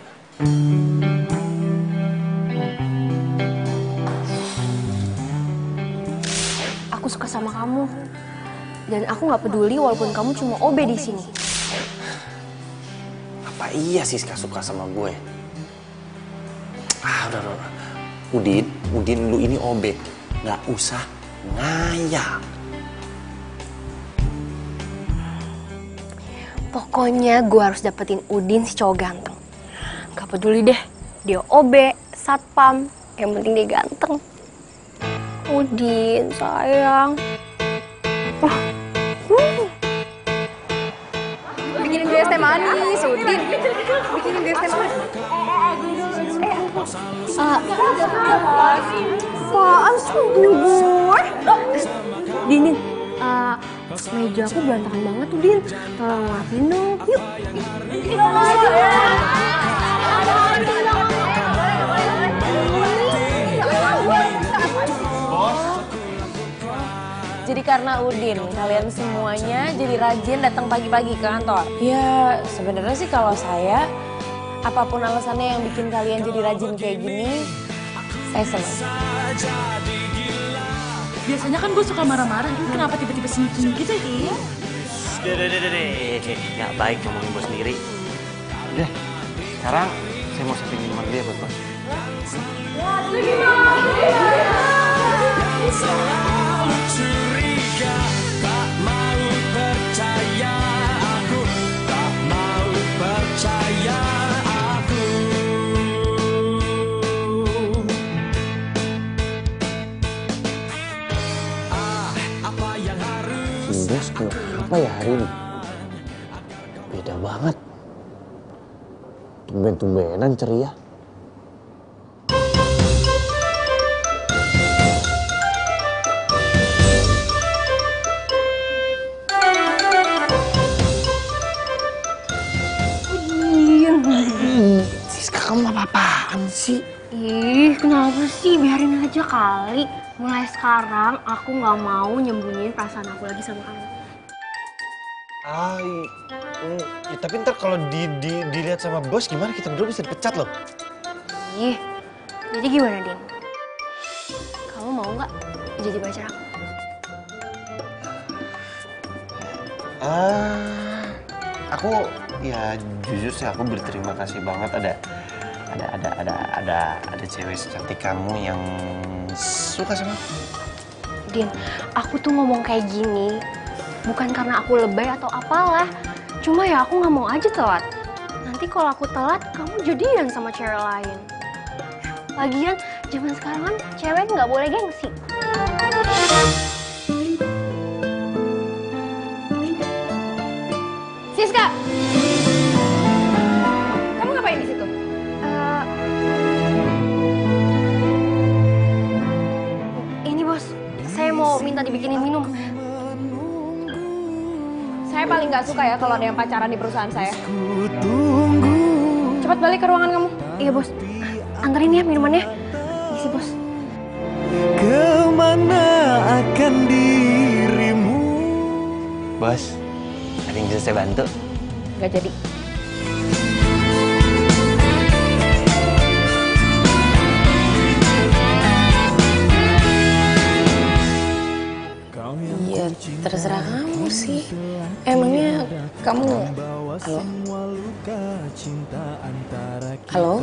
[SPEAKER 8] Aku suka sama kamu. Dan aku nggak peduli walaupun kamu cuma OB di sini.
[SPEAKER 5] Apa iya Siska suka sama gue? Udah. Udin, lu ini OB. Nggak usah ngayal.
[SPEAKER 8] Pokoknya gue harus dapetin Udin si cowok ganteng. Gak peduli deh, dia OB, satpam, yang penting dia ganteng. Udin, sayang. Bikinin gue es teh manis, Udin. Bikinin gue es teh manis. Apaan sih gue? Dinin, meja aku berantakan banget tuh, Din. Tolong rapin dong, yuk.
[SPEAKER 3] Jadi karena Udin, kalian semuanya jadi rajin datang pagi-pagi ke kantor. Ya sebenarnya sih kalau saya Apapun alasannya yang bikin kalian jadi rajin kayak gini, saya senang.
[SPEAKER 9] Biasanya kan gue suka marah-marah, kenapa tiba-tiba senyum gitu ya?
[SPEAKER 2] Deh. Nggak baik ngomongin bos sendiri. Udah, sekarang saya mau siapin minuman dulu ya buat bos.
[SPEAKER 1] Selalu curiga, tak mau percaya aku, tak mau percaya aku. Apa yang harus
[SPEAKER 2] Bos, kenapa ya hari ini? Beda banget. Tumben-tumbenan ceria. Siska, kamu apa-apaan sih?
[SPEAKER 8] Ih, kenapa sih? Biarin aja kali. Mulai sekarang aku nggak mau nyembunyiin perasaan aku lagi sama kamu.
[SPEAKER 5] Ya, tapi ntar kalau dilihat sama bos gimana, kita berdua bisa dipecat loh.
[SPEAKER 8] Ih, jadi gimana, Din? Kamu mau nggak jadi pacar aku?
[SPEAKER 5] Aku ya jujur sih aku berterima kasih banget ada cewek secantik kamu yang suka sama aku.
[SPEAKER 8] Din, aku tuh ngomong kayak gini bukan karena aku lebay atau apalah. Cuma ya aku nggak mau aja telat. Nanti kalau aku telat, kamu jadian sama cewek lain. Lagian, zaman sekarang kan cewek nggak boleh gengsi.
[SPEAKER 3] Siska! Kamu ngapain di situ?
[SPEAKER 8] Ini bos, saya mau minta dibikinin minum.
[SPEAKER 3] Saya paling nggak suka ya kalau ada yang pacaran di perusahaan saya. Cepat balik ke ruangan kamu.
[SPEAKER 8] Iya bos, anterin ya minumannya. Isi bos.
[SPEAKER 1] Kemana akan dirimu?
[SPEAKER 2] Bos, ada yang bisa saya bantu?
[SPEAKER 3] Nggak jadi. Ya terserah kamu sih. Emangnya kamu... Halo? Halo?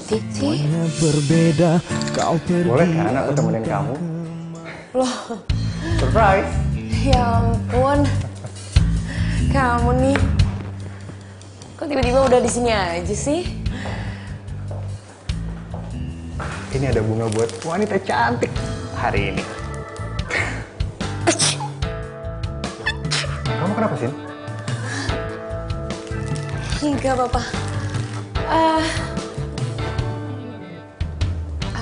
[SPEAKER 3] Titi?
[SPEAKER 1] Berbeda, kau
[SPEAKER 2] Boleh kan aku temenin kamu?
[SPEAKER 3] Loh,
[SPEAKER 2] Surprise!
[SPEAKER 3] ya ampun. Kamu nih. Kok tiba-tiba udah di sini aja sih?
[SPEAKER 12] Ini ada bunga buat wanita cantik hari ini. Kamu kenapa sih?
[SPEAKER 3] Enggak apa-apa.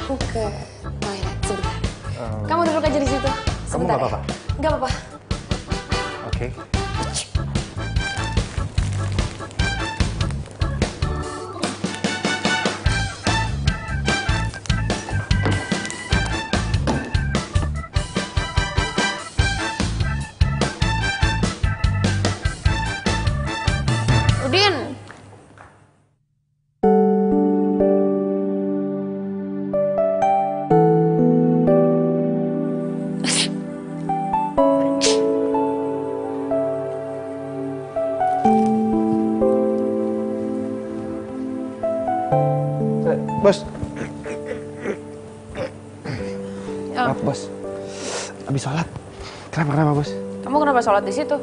[SPEAKER 3] Aku ke toilet sebentar. Kamu duduk aja di situ.
[SPEAKER 12] Kamu
[SPEAKER 3] Sebentar
[SPEAKER 12] nggak apa-apa?
[SPEAKER 3] ya. Nggak apa-apa.
[SPEAKER 12] Oke.
[SPEAKER 3] Udin.
[SPEAKER 5] Bos.
[SPEAKER 3] Ya.
[SPEAKER 5] Maaf bos, abis sholat. Kenapa bos?
[SPEAKER 3] Kamu kenapa sholat di situ?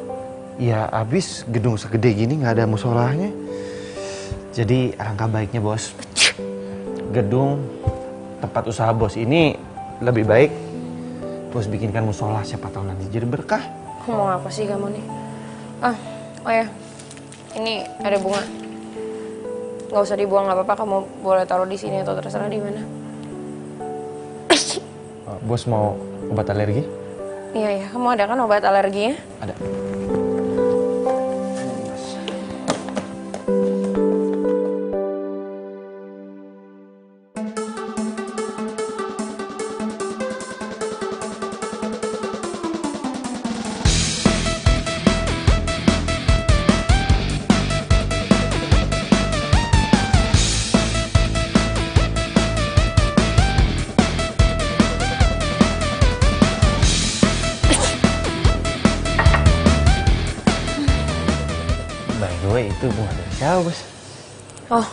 [SPEAKER 5] Ya abis gedung segede gini nggak ada musolahnya. Jadi alangkah baiknya bos, gedung tempat usaha bos ini lebih baik bos bikinkan musola, siapa tahu nanti jadi berkah.
[SPEAKER 3] Mau apa sih kamu nih? Oh ya, ini ada bunga. Nggak usah dibuang, nggak apa-apa. Kamu boleh taruh di sini atau terserah di mana.
[SPEAKER 5] Bos mau obat alergi?
[SPEAKER 3] Iya, kamu ada kan obat alerginya?
[SPEAKER 5] Ada. Itu bunga dari siapa, Bos?
[SPEAKER 8] Oh,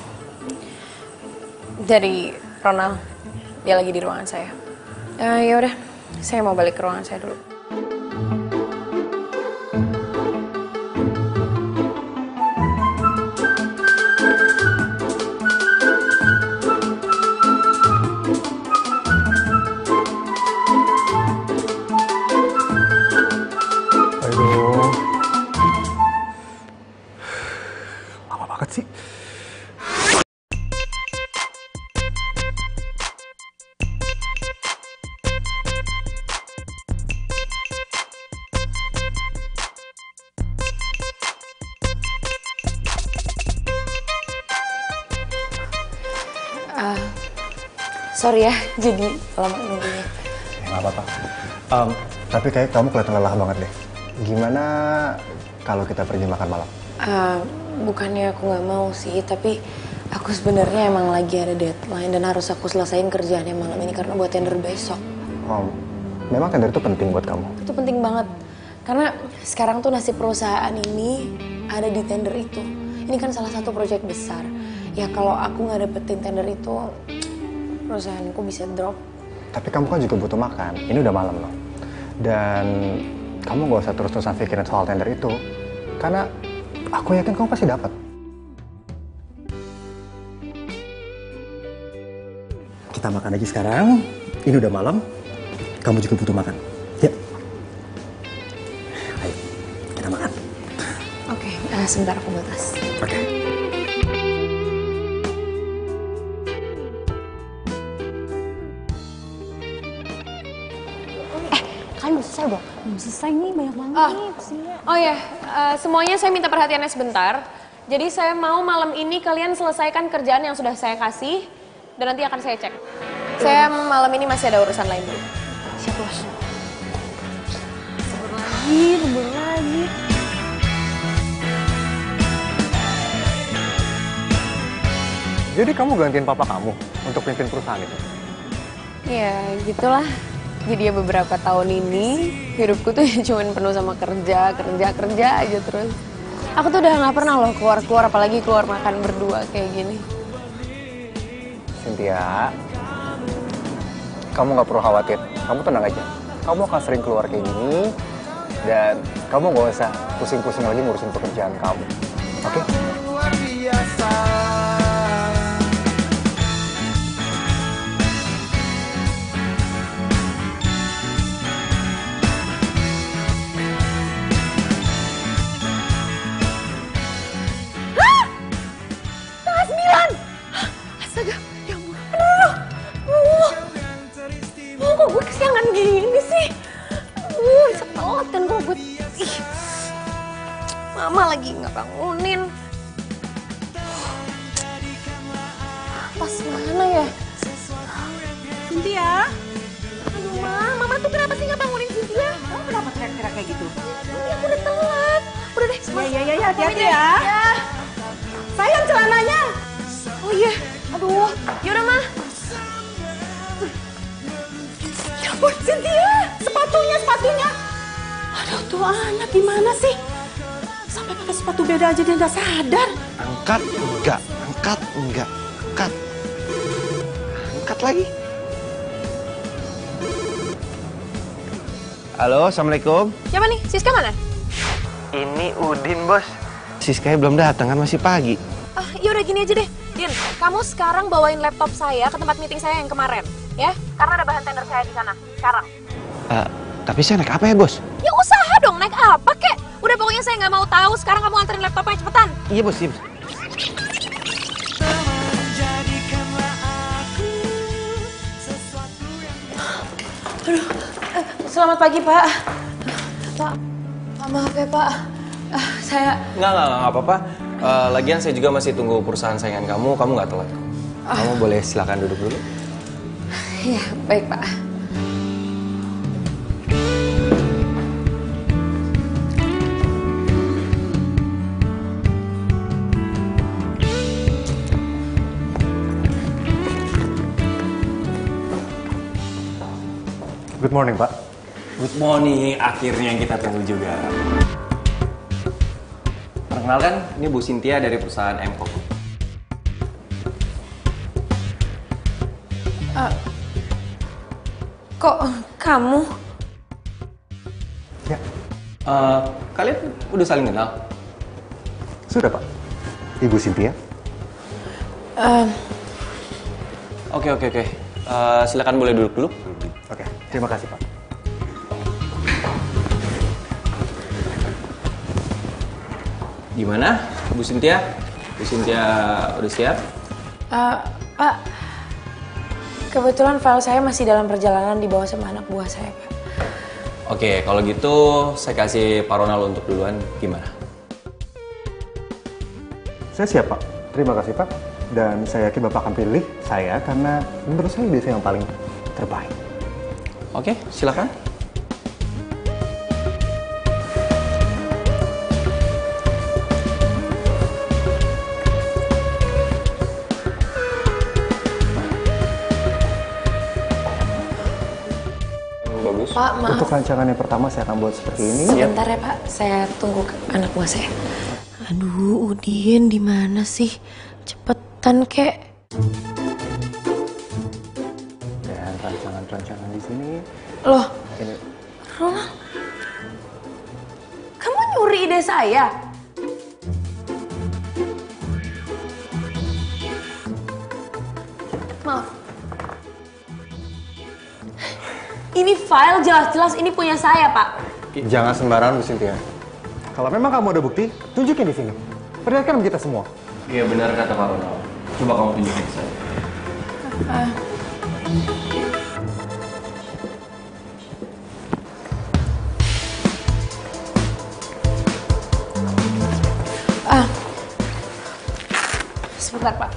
[SPEAKER 8] dari Ronald. Dia lagi di ruangan saya. Ya udah, saya mau balik ke ruangan saya dulu.
[SPEAKER 12] Lama banget sih.
[SPEAKER 3] Sorry ya, jadi lama nunggunya.
[SPEAKER 12] Nggak apa-apa. Tapi kayak kamu kelihatan lelah banget deh. Gimana kalau kita pergi makan malam?
[SPEAKER 3] Bukannya aku nggak mau sih, tapi aku sebenarnya emang lagi ada deadline dan harus aku selesain kerjaannya malam ini karena buat tender besok.
[SPEAKER 12] Memang tender itu penting buat kamu?
[SPEAKER 3] Itu penting banget, karena sekarang tuh nasib perusahaan ini ada di tender itu. Ini kan salah satu proyek besar. Ya kalau aku nggak dapetin tender itu, perusahaanku bisa drop.
[SPEAKER 12] Tapi kamu kan juga butuh makan. Ini udah malam loh. Dan kamu gak usah terus-terusan pikirin soal tender itu. Karena aku yakin kamu pasti dapat. Kita makan lagi sekarang. Ini udah malam. Kamu juga butuh makan. Ya. Ayo, kita makan.
[SPEAKER 3] Oke, sebentar aku batas.
[SPEAKER 12] Oke.
[SPEAKER 3] Kalian udah selesai belum? Belum selesai nih, banyak banget nih pesennya.
[SPEAKER 8] Oh ya, semuanya saya minta perhatiannya sebentar. Jadi saya mau malam ini kalian selesaikan kerjaan yang sudah saya kasih dan nanti akan saya cek. Saya malam ini masih ada urusan lain dulu.
[SPEAKER 3] Siap, Bos. Lembur lagi.
[SPEAKER 12] Jadi kamu gantiin papa kamu untuk pimpin perusahaan itu?
[SPEAKER 8] Ya, gitulah. Jadi ya beberapa tahun ini hidupku tuh cuma penuh sama kerja aja terus. Aku tuh udah nggak pernah loh keluar apalagi keluar makan berdua kayak gini.
[SPEAKER 12] Cynthia, kamu nggak perlu khawatir. Kamu tenang aja. Kamu akan sering keluar kayak gini dan kamu nggak usah pusing-pusing lagi ngurusin pekerjaan kamu. Oke?
[SPEAKER 1] Luar biasa.
[SPEAKER 8] Astaga, ya ampun. Kok gue kesiangan gini sih? Bisa telat kan kok gue. Mama lagi nggak bangunin. Tas mana ya?
[SPEAKER 9] Cynthia?
[SPEAKER 8] Aduh, Mama tuh kenapa sih nggak bangunin Cynthia?
[SPEAKER 9] Kamu kenapa teriak-teriak kayak gitu?
[SPEAKER 8] Ini aku udah telat. Udah deh,
[SPEAKER 9] Ya, hati-hati ya. Sayang celananya.
[SPEAKER 8] Oh iya, aduh, yaudah Ma.
[SPEAKER 9] Ya ampun, Cynthia, sepatunya. Aduh, tuh anak gimana sih? Sampai pakai sepatu beda aja dia nggak sadar.
[SPEAKER 5] Angkat enggak. Angkat lagi. Halo, Assalamualaikum.
[SPEAKER 8] Siapa nih? Siska mana?
[SPEAKER 5] Ini Udin, Bos. Siskanya belum datang kan, masih pagi.
[SPEAKER 8] Yaudah gini aja deh, Din. Kamu sekarang bawain laptop saya ke tempat meeting saya yang kemarin, ya? Karena ada bahan tender saya di sana, sekarang.
[SPEAKER 5] Tapi saya naik apa ya, Bos?
[SPEAKER 8] Ya usaha dong, naik apa kek? Udah pokoknya saya nggak mau tahu, sekarang kamu anterin laptopnya, cepetan.
[SPEAKER 5] Iya, Bos.
[SPEAKER 3] Aduh, selamat pagi, Pak. Pak, maaf ya, Pak. Saya...
[SPEAKER 10] Nggak apa-apa. Lagian saya juga masih tunggu perusahaan saingan kamu nggak telat. Kamu boleh silakan duduk dulu.
[SPEAKER 3] Iya, baik, Pak.
[SPEAKER 12] Good morning, Pak.
[SPEAKER 10] Good morning, akhirnya yang kita tunggu juga. Perkenalkan, ini Bu Cynthia dari perusahaan MCO.
[SPEAKER 8] Kok kamu?
[SPEAKER 12] Ya.
[SPEAKER 10] Kalian udah saling kenal?
[SPEAKER 12] Sudah, Pak. Ibu Cynthia.
[SPEAKER 10] Oke. Silakan boleh duduk dulu.
[SPEAKER 12] Oke, terima kasih, Pak.
[SPEAKER 10] Gimana, Bu Cynthia? Bu Cynthia udah siap?
[SPEAKER 8] Pak, kebetulan file saya masih dalam perjalanan dibawa sama anak buah saya, Pak.
[SPEAKER 10] Oke, kalau gitu saya kasih Pak Ronald untuk duluan. Gimana?
[SPEAKER 12] Saya siap, Pak. Terima kasih, Pak. Dan saya yakin Bapak akan pilih saya karena menurut saya dia yang paling terbaik.
[SPEAKER 10] Oke, silakan. Bagus.
[SPEAKER 8] Pak, maaf.
[SPEAKER 12] Untuk rancangan yang pertama saya akan buat seperti ini.
[SPEAKER 8] Sebentar ya, Pak. Saya tunggu anak buah saya. Aduh, Udin di mana sih? Cepetan, kek.
[SPEAKER 12] Dan rancangan-rancangan di sini.
[SPEAKER 8] Loh,
[SPEAKER 12] Ini.
[SPEAKER 8] Ronald. Kamu nyuri ide saya? Maaf. Ini file jelas-jelas ini punya saya, Pak.
[SPEAKER 12] Jangan sembarangan, Bu Cynthia. Kalau memang kamu ada bukti, tunjukin di sini. Perlihatkan kita semua.
[SPEAKER 10] Iya, benar kata Pak Ronald. Coba kamu tunjukin ke saya.
[SPEAKER 8] Sebentar, Pak.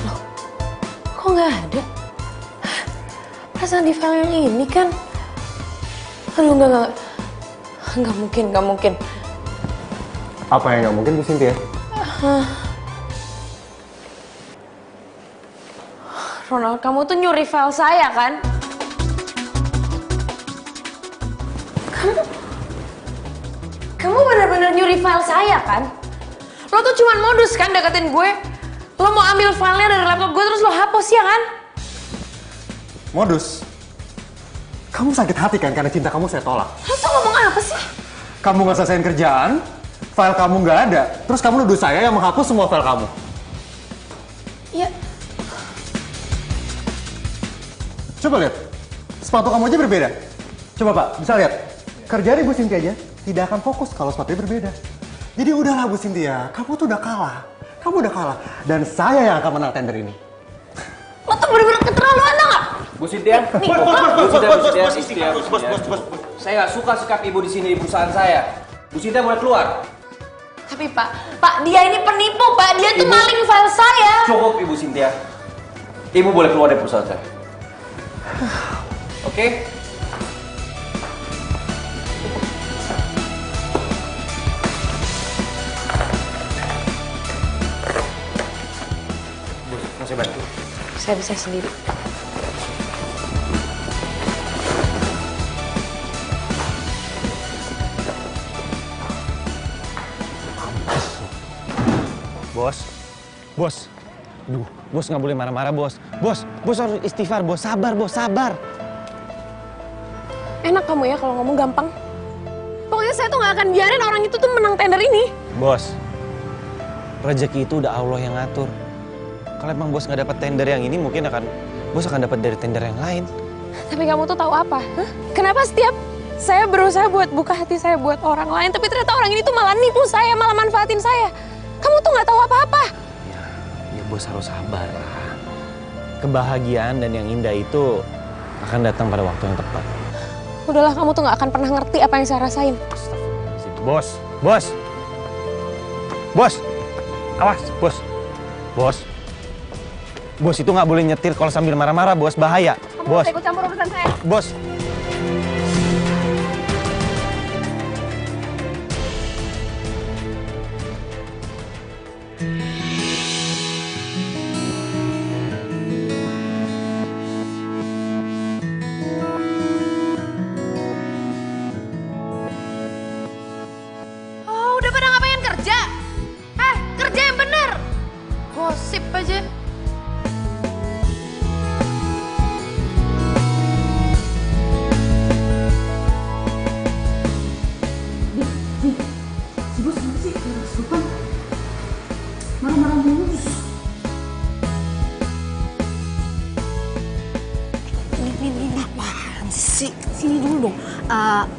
[SPEAKER 8] Loh, kok nggak ada? Perasaan di file yang ini kan? Aduh, nggak mungkin.
[SPEAKER 12] Apa yang nggak mungkin, Bu Cynthia?
[SPEAKER 8] Ronald, kamu tuh nyuri file saya kan? Kamu benar-benar nyuri file saya kan? Lo tuh cuman modus kan deketin gue? Lo mau ambil filenya dari laptop gue terus lo hapus ya kan?
[SPEAKER 12] Modus. Kamu sakit hati kan karena cinta kamu saya tolak.
[SPEAKER 8] Lo tuh ngomong apa sih?
[SPEAKER 12] Kamu nggak selesaiin kerjaan, file kamu nggak ada, terus kamu nuduh saya yang menghapus semua file kamu.
[SPEAKER 8] Ya.
[SPEAKER 12] Coba lihat, sepatu kamu aja berbeda. Coba Pak, bisa lihat. Kerjaan Ibu Cynthia aja tidak akan fokus kalau sepatunya berbeda. Jadi udahlah Bu Cynthia, kamu tuh udah kalah. Kamu udah kalah. Dan saya yang akan menang tender ini.
[SPEAKER 8] Lo tuh bener-bener keterlaluan tau gak?
[SPEAKER 10] Bu Cynthia,
[SPEAKER 12] bos.
[SPEAKER 10] Saya nggak suka sikap ibu di sini di perusahaan saya. Bu Cynthia boleh keluar.
[SPEAKER 8] Tapi Pak, dia ini penipu Pak. Dia tuh maling file saya.
[SPEAKER 10] Cukup Ibu Cynthia. Ibu boleh keluar dari perusahaan saya. Oke?
[SPEAKER 12] Bos, mau saya bantu?
[SPEAKER 8] Saya bisa sendiri.
[SPEAKER 5] Bos. Duh, bos nggak boleh marah-marah, bos. Bos harus istighfar, bos. Sabar, bos, sabar.
[SPEAKER 8] Enak kamu ya kalau ngomong gampang. Pokoknya saya tuh nggak akan biarin orang itu tuh menang tender ini.
[SPEAKER 5] Bos, rezeki itu udah Allah yang ngatur. Kalau emang bos nggak dapat tender yang ini, mungkin bos akan dapat dari tender yang lain.
[SPEAKER 8] Tapi kamu tuh tahu apa? Hah? Kenapa setiap saya berusaha buat buka hati saya buat orang lain, tapi ternyata orang ini tuh malah nipu saya, malah manfaatin saya. Kamu tuh nggak tahu apa-apa.
[SPEAKER 5] Ya bos harus sabar lah. Kebahagiaan dan yang indah itu akan datang pada waktu yang tepat.
[SPEAKER 8] Udahlah, kamu tuh nggak akan pernah ngerti apa yang saya rasain.
[SPEAKER 5] Bos, awas, bos. Bos itu nggak boleh nyetir kalau sambil marah-marah, bos, bahaya.
[SPEAKER 8] Kamu
[SPEAKER 5] Bos,
[SPEAKER 8] harus ikut campur urusan saya.
[SPEAKER 5] bos.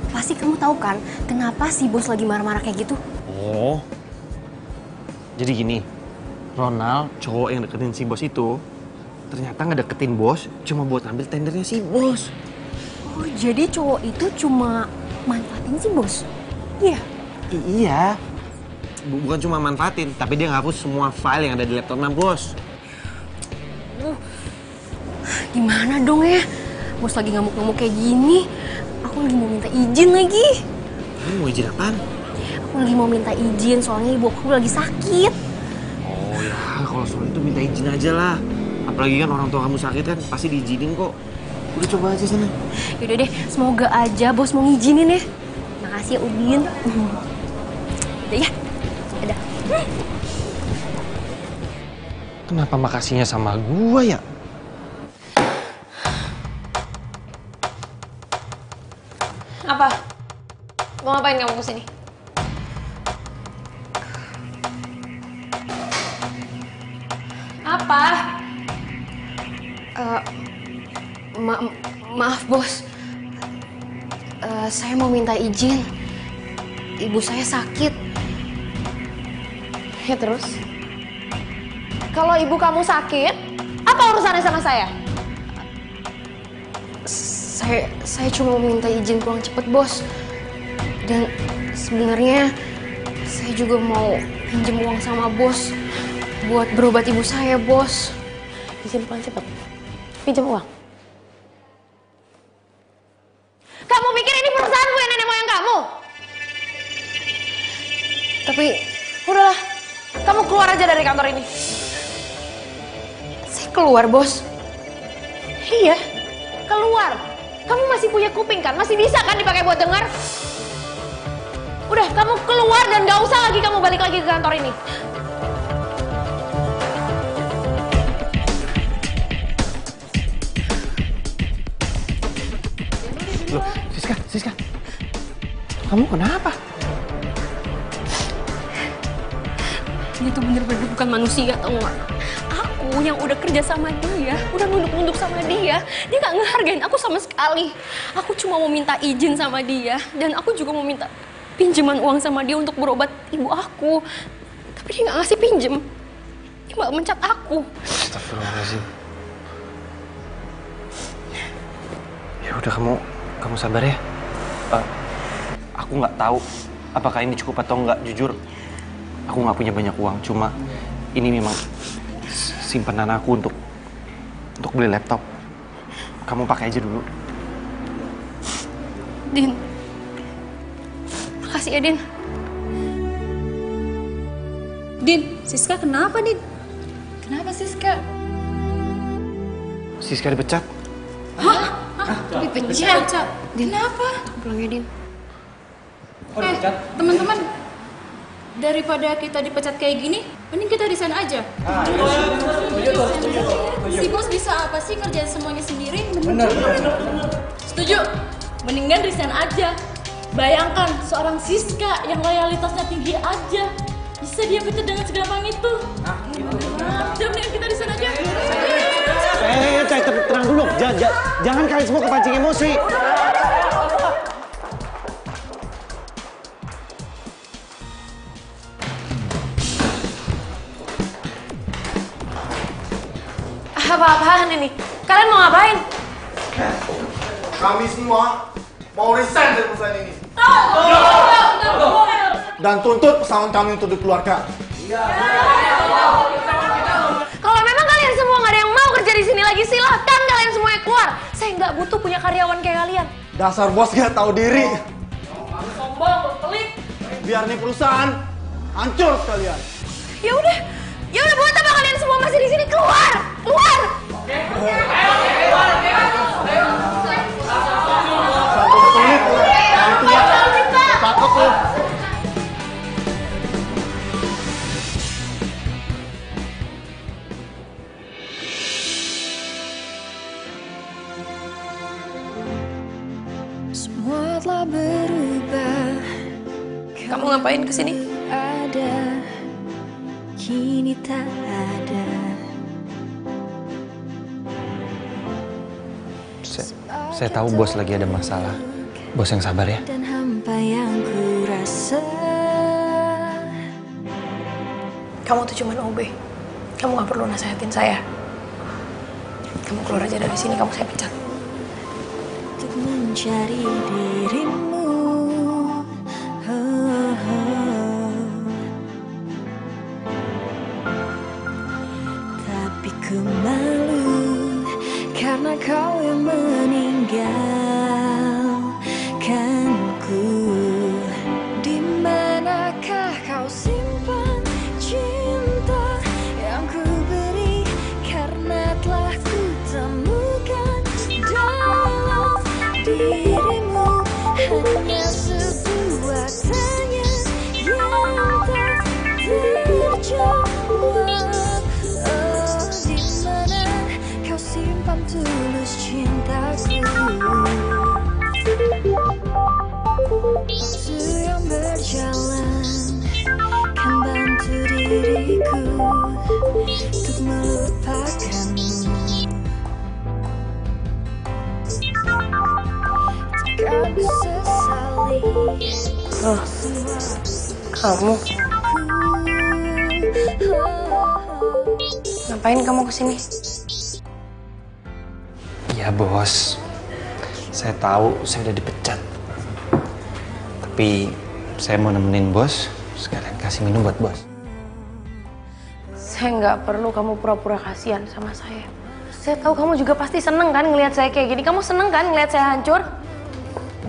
[SPEAKER 3] pasti kamu tahu kan kenapa si bos lagi marah-marah kayak gitu?
[SPEAKER 5] Oh, jadi gini, Ronald, cowok yang deketin si bos itu, ternyata ngedeketin bos cuma buat ambil tendernya si bos.
[SPEAKER 3] Oh, jadi cowok itu cuma manfaatin si bos? Iya?
[SPEAKER 5] Iya. Bukan cuma manfaatin, tapi dia ngapus semua file yang ada di laptopnya bos.
[SPEAKER 3] Gimana dong ya? Bos lagi ngamuk-ngamuk kayak gini. Aku lagi mau minta izin lagi.
[SPEAKER 5] Kamu mau izin apaan?
[SPEAKER 3] Aku lagi mau minta izin soalnya ibu aku lagi sakit.
[SPEAKER 5] Oh ya, kalau soal itu minta izin aja lah. Apalagi kan orang tua kamu sakit kan, pasti diizinin kok. Udah coba aja sana.
[SPEAKER 3] Yaudah deh, semoga aja bos mau ngizinin ya. Makasih ya Udin. Udah ya, udah.
[SPEAKER 5] Kenapa makasihnya sama gua ya?
[SPEAKER 8] Apa? Mau ngapain kamu kesini? Apa?
[SPEAKER 3] Maaf bos. Saya mau minta izin. Ibu saya sakit.
[SPEAKER 8] Ya terus? Kalau ibu kamu sakit, apa urusannya sama saya?
[SPEAKER 3] Saya cuma mau minta izin pulang cepet bos. Dan sebenarnya saya juga mau pinjam uang sama bos buat berobat ibu saya bos.
[SPEAKER 8] Izin pulang cepet? Pinjam uang? Kamu pikir ini perusahaan gue nenek moyang kamu?
[SPEAKER 3] Tapi
[SPEAKER 8] udahlah, kamu keluar aja dari kantor ini.
[SPEAKER 3] Saya keluar bos.
[SPEAKER 8] Iya, keluar. Kamu masih punya kuping kan? Masih bisa kan dipakai buat dengar? Udah, kamu keluar dan gak usah lagi kamu balik lagi ke kantor ini.
[SPEAKER 5] Loh, Siska. Kamu kenapa?
[SPEAKER 3] Dia tuh bener-bener bukan manusia, tau gak? Aku yang udah kerja sama dia, udah nunduk-nunduk sama dia gak ngehargain aku sama sekali. Aku cuma mau minta izin sama dia, dan aku juga mau minta pinjaman uang sama dia untuk berobat ibu aku. Tapi dia gak ngasih pinjem. Dia malah mencat aku.
[SPEAKER 5] Astagfirullahaladzim. Ya udah, kamu sabar ya. Aku nggak tahu apakah ini cukup atau nggak. Jujur, aku nggak punya banyak uang. Cuma ini memang simpanan aku untuk beli laptop. Kamu pakai aja dulu.
[SPEAKER 3] Din, makasih ya Din.
[SPEAKER 14] Din, Siska kenapa Din? Kenapa Siska?
[SPEAKER 5] Siska dipecat.
[SPEAKER 14] Hah?
[SPEAKER 3] Dipecat?
[SPEAKER 14] Din, kenapa?
[SPEAKER 3] Pulang ya Din.
[SPEAKER 14] Teman-teman, daripada kita dipecat kayak gini, mending kita resign aja. Si bos bisa apa sih kerjain semuanya sendiri? Bener. Setuju? Mendingan resign aja. Bayangkan seorang Siska yang loyalitasnya tinggi aja, bisa dia pecat dengan segampang itu. Jadi mendingan kita resign aja.
[SPEAKER 5] Tenang dulu. Jangan kalian semua kepancing emosi.
[SPEAKER 8] Apa-apaan ini? Kalian mau ngapain?
[SPEAKER 12] Kami semua mau resign dari perusahaan ini. Dan tuntut pesangon kami untuk dikeluarkan.
[SPEAKER 8] Kalau memang kalian semua nggak ada yang mau kerja di sini lagi, silahkan kalian semuanya keluar. Saya nggak butuh punya karyawan kayak kalian.
[SPEAKER 12] Dasar bos gak tahu diri.
[SPEAKER 8] Sombong, pelit.
[SPEAKER 12] Biar nih perusahaan hancur sekalian.
[SPEAKER 8] Ya udah buat apa kalian semua masih di sini? Keluar.
[SPEAKER 12] Takut lu.
[SPEAKER 11] Semua telah berubah.
[SPEAKER 8] Kamu ngapain kesini?
[SPEAKER 11] Ada, kini tak ada.
[SPEAKER 5] Saya tahu bos lagi ada masalah. Bos yang sabar ya.
[SPEAKER 11] Dan hampa yang ku rasa.
[SPEAKER 3] Kamu tuh cuman OB. Kamu gak perlu nasehatin saya. Kamu keluar aja dari sini, kamu saya pecat.
[SPEAKER 11] Untuk mencari dirimu. Tapi ku malu karena kau yang meninggalkanku. Di manakah kau simpan cinta yang ku beri, karena telah ku temukan dalam dirimu hanya sebuah tanya yang tak terjawab. Oh, di mana kau simpan tulus cintaku? Waktu yang berjalan kan bantu diriku untuk melupakanmu. Takkan ku sesali.
[SPEAKER 3] Oh, kamu? Ngapain kamu kesini?
[SPEAKER 5] Iya bos, saya tahu saya udah dipecat. Tapi saya mau nemenin bos, sekalian kasih minum buat bos.
[SPEAKER 3] Saya nggak perlu kamu pura-pura kasihan sama saya. Saya tahu kamu juga pasti seneng kan ngelihat saya kayak gini. Kamu seneng kan ngelihat saya hancur?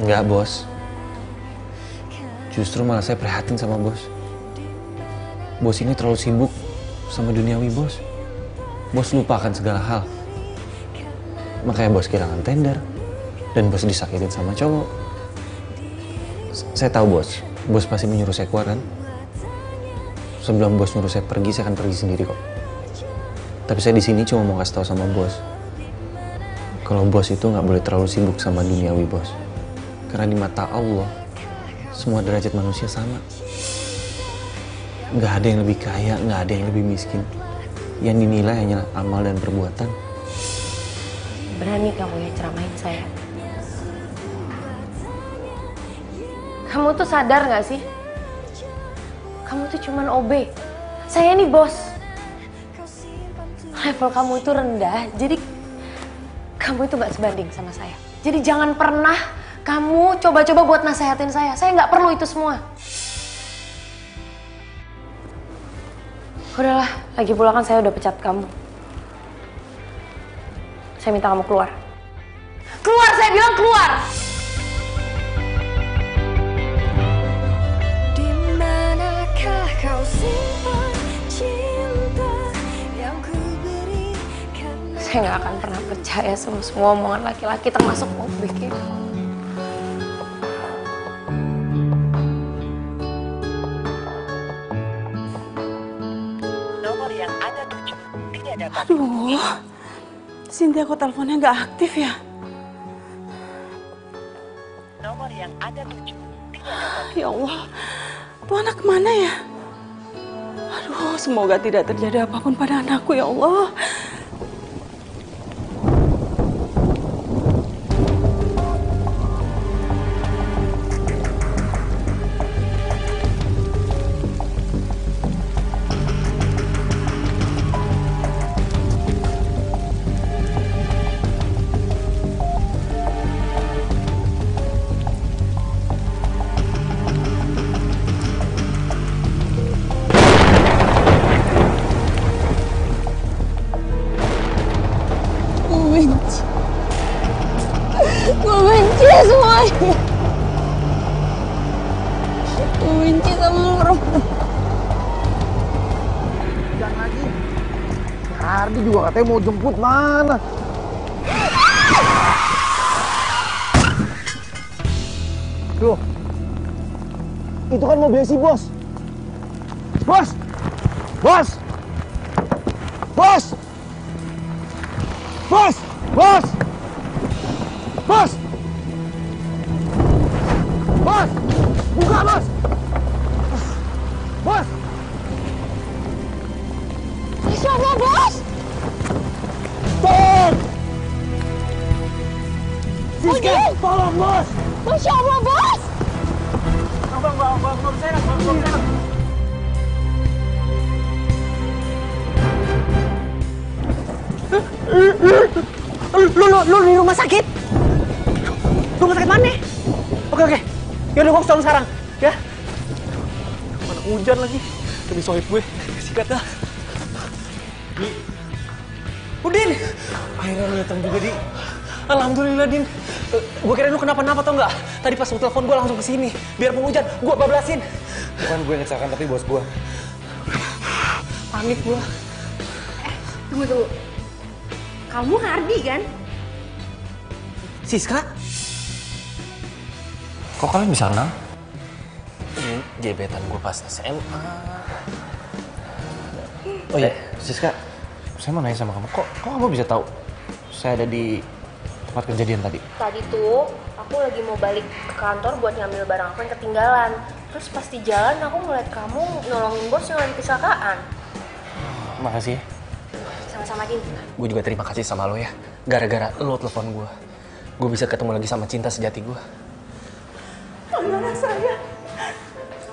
[SPEAKER 5] Enggak bos, justru malah saya prihatin sama bos. Bos ini terlalu sibuk sama duniawi bos. Bos lupakan segala hal. Makanya bos kehilangan tender dan bos disakitin sama cowok. Saya tahu bos pasti menyuruh saya keluar kan? Sebelum bos nyuruh saya pergi, saya akan pergi sendiri kok. Tapi saya di sini cuma mau kasih tahu sama bos, kalau bos itu nggak boleh terlalu sibuk sama duniawi bos. Karena di mata Allah, semua derajat manusia sama. Nggak ada yang lebih kaya, nggak ada yang lebih miskin. Yang dinilai hanyalah amal dan perbuatan.
[SPEAKER 3] Berani kamu ya ceramahin saya. Kamu tuh sadar gak sih? Kamu tuh cuman OB. Saya nih bos. Level kamu itu rendah, jadi kamu itu gak sebanding sama saya. Jadi jangan pernah kamu coba-coba buat nasehatin saya. Saya gak perlu itu semua. Udahlah, lagi pula kan saya udah pecat kamu. Saya minta kamu keluar. Keluar, saya bilang keluar! Saya nggak akan pernah percaya sama semua omongan laki-laki, termasuk OB kayak kamu.
[SPEAKER 15] Nomor yang Anda tuju tidak dapat.
[SPEAKER 9] Aduh, Cynthia kok teleponnya nggak aktif ya?
[SPEAKER 15] Nomor yang Anda tuju tidak dapat.
[SPEAKER 9] Ya Allah, tuh anak kemana ya? Aduh, semoga tidak terjadi apapun pada anakku ya Allah.
[SPEAKER 11] Gue benci semuanya. Gue benci sama perempuan.
[SPEAKER 12] Jangan lagi. Ardi juga katanya mau jemput mana? Loh, itu kan mobil si bos. Bos! Bos! Bos! Bos! Bos! Bos! Bos! Buka, bos! Bos!
[SPEAKER 11] Masya Allah, bos!
[SPEAKER 12] Tolong! Siska, tolong, bos!
[SPEAKER 11] Masya Allah!
[SPEAKER 6] Yaudah gue kesana sekarang, ya. Mana hujan lagi, demi sohib gue. Sikat dah. Udin! Akhirnya lu datang juga, Di. Alhamdulillah, Din. Gue kira lu kenapa-napa tau nggak? Tadi pas lu telepon gue langsung kesini. Biarpun hujan, gue bablasin.
[SPEAKER 5] Bukan gue yang kecelakaan, tapi bos gue.
[SPEAKER 6] Panik gue.
[SPEAKER 3] Tunggu. Kamu Hardi kan?
[SPEAKER 6] Siska?
[SPEAKER 5] Kok kalian bisa kenal? Gebetan gue pas SMA. Oh iya, Siska. Saya mau nanya sama kamu, kok kamu bisa tahu saya ada di tempat kejadian tadi?
[SPEAKER 3] Tadi tuh aku lagi mau balik ke kantor buat ngambil barang aku yang ketinggalan. Terus pas di jalan aku ngeliat kamu nolongin bos yang lagi kecelakaan.
[SPEAKER 5] Makasih ya.
[SPEAKER 3] Sama-sama, Din.
[SPEAKER 6] Gue juga terima kasih sama lo ya. Gara-gara lo telepon gue bisa ketemu lagi sama cinta sejati gue.
[SPEAKER 9] Anak saya.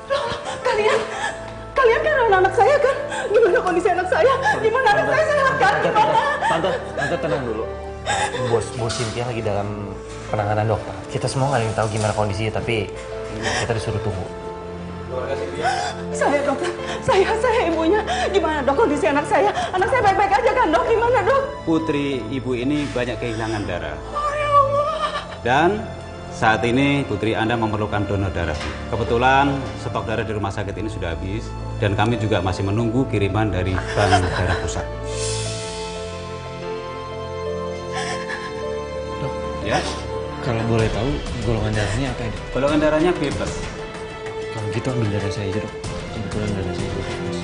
[SPEAKER 9] Loh, kalian kan anak saya kan? Gimana kondisi anak saya? Gimana anak saya sehat kan?
[SPEAKER 5] Tante tenang dulu. Bos Cynthia lagi dalam penanganan dokter. Kita semua nggak ada yang tahu gimana kondisinya, tapi kita disuruh tunggu.
[SPEAKER 9] Saya dokter, saya ibunya. Gimana dok kondisi anak saya? Anak saya baik-baik aja kan dok? Gimana dok?
[SPEAKER 16] Putri ibu ini banyak kehilangan darah.
[SPEAKER 9] Oh ya Allah.
[SPEAKER 16] Dan saat ini putri Anda memerlukan donor darah. Kebetulan stok darah di rumah sakit ini sudah habis. Dan kami juga masih menunggu kiriman dari Bank Darah Pusat.
[SPEAKER 5] Dok,
[SPEAKER 16] ya?
[SPEAKER 5] Kalau boleh tahu golongan darahnya apa ya, Dok?
[SPEAKER 16] Golongan darahnya bebas.
[SPEAKER 5] Kalau gitu ambil darah saya aja, Dok. Kebetulan darah saya bebas.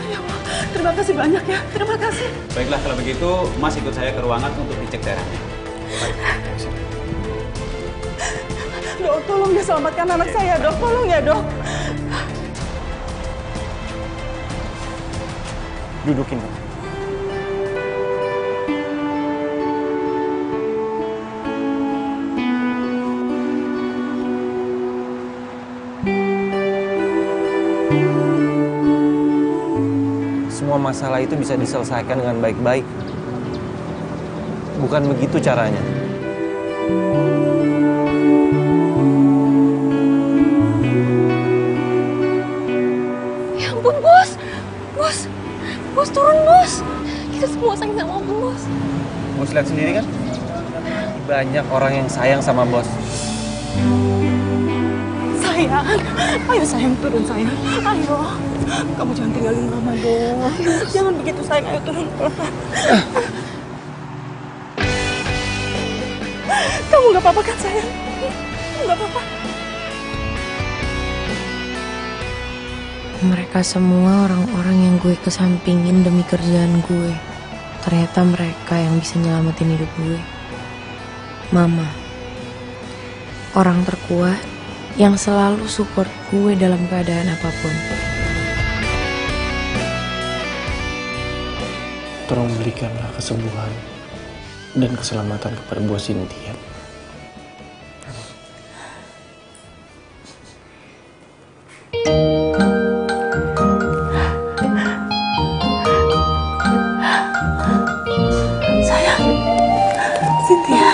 [SPEAKER 9] Ya Allah, terima kasih banyak ya. Terima kasih.
[SPEAKER 16] Baiklah kalau begitu, Mas ikut saya ke ruangan untuk dicek darahnya. Baik.
[SPEAKER 9] Dok, tolong ya selamatkan anak saya, dok. Tolong ya, dok.
[SPEAKER 6] Dudukin, Dok.
[SPEAKER 5] Semua masalah itu bisa diselesaikan dengan baik-baik. Bukan begitu caranya.
[SPEAKER 8] Ya ampun, Bos. Bos turun, Bos. Kita semua sayang sama Bos.
[SPEAKER 5] Bos lihat sendiri kan? Banyak orang yang sayang sama bos.
[SPEAKER 9] Sayang, ayo sayang turun sayang. Ayo, kamu jangan tinggalin mama dong. Jangan begitu sayang, ayo turun. Kamu nggak apa-apa kan sayang? Nggak apa-apa.
[SPEAKER 8] Mereka semua orang-orang yang gue kesampingin demi kerjaan gue. Ternyata mereka yang bisa nyelamatin hidup gue. Mama, orang terkuat yang selalu support gue dalam keadaan apapun.
[SPEAKER 5] Tolong berikanlah kesembuhan dan keselamatan kepada bos Cynthia.
[SPEAKER 9] Sayang, Cynthia.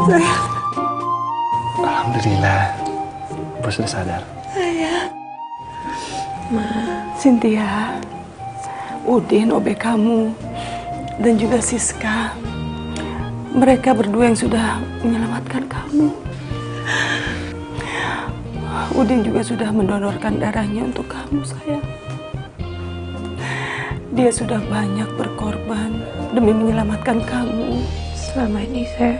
[SPEAKER 9] Sayang.
[SPEAKER 5] Alhamdulillah, bos sudah sadar.
[SPEAKER 9] Sayang. Cynthia, Udin, OB kamu, dan juga Siska. Mereka berdua yang sudah menyelamatkan kamu. Udin juga sudah mendonorkan darahnya untuk kamu, sayang. Dia sudah banyak berkorban demi menyelamatkan kamu.
[SPEAKER 8] Selama ini saya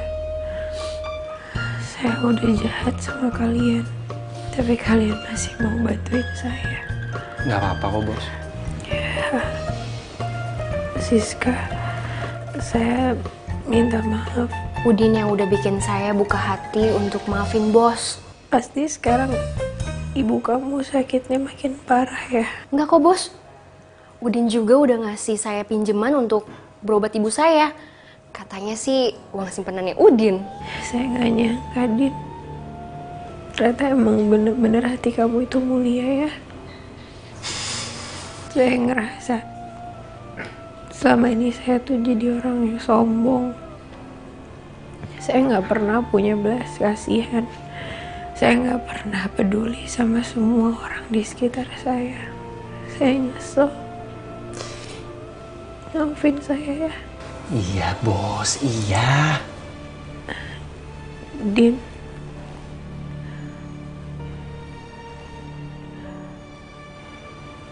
[SPEAKER 8] udah jahat sama kalian. Tapi kalian masih mau bantuin saya.
[SPEAKER 5] Nggak apa-apa kok, bos.
[SPEAKER 8] Ya, Siska, saya minta maaf.
[SPEAKER 3] Udin yang udah bikin saya buka hati untuk maafin bos.
[SPEAKER 8] Pasti sekarang ibu kamu sakitnya makin parah ya?
[SPEAKER 3] Enggak kok, bos. Udin juga udah ngasih saya pinjaman untuk berobat ibu saya. Katanya sih uang simpenannya Udin.
[SPEAKER 8] Saya nggak nyangka, Din. Ternyata emang bener-bener hati kamu itu mulia ya. Saya ngerasa selama ini saya tuh jadi orang yang sombong. Saya nggak pernah punya belas kasihan. Saya nggak pernah peduli sama semua orang di sekitar saya. Saya nyesel. Maafin saya ya.
[SPEAKER 6] Iya bos, iya.
[SPEAKER 8] Din.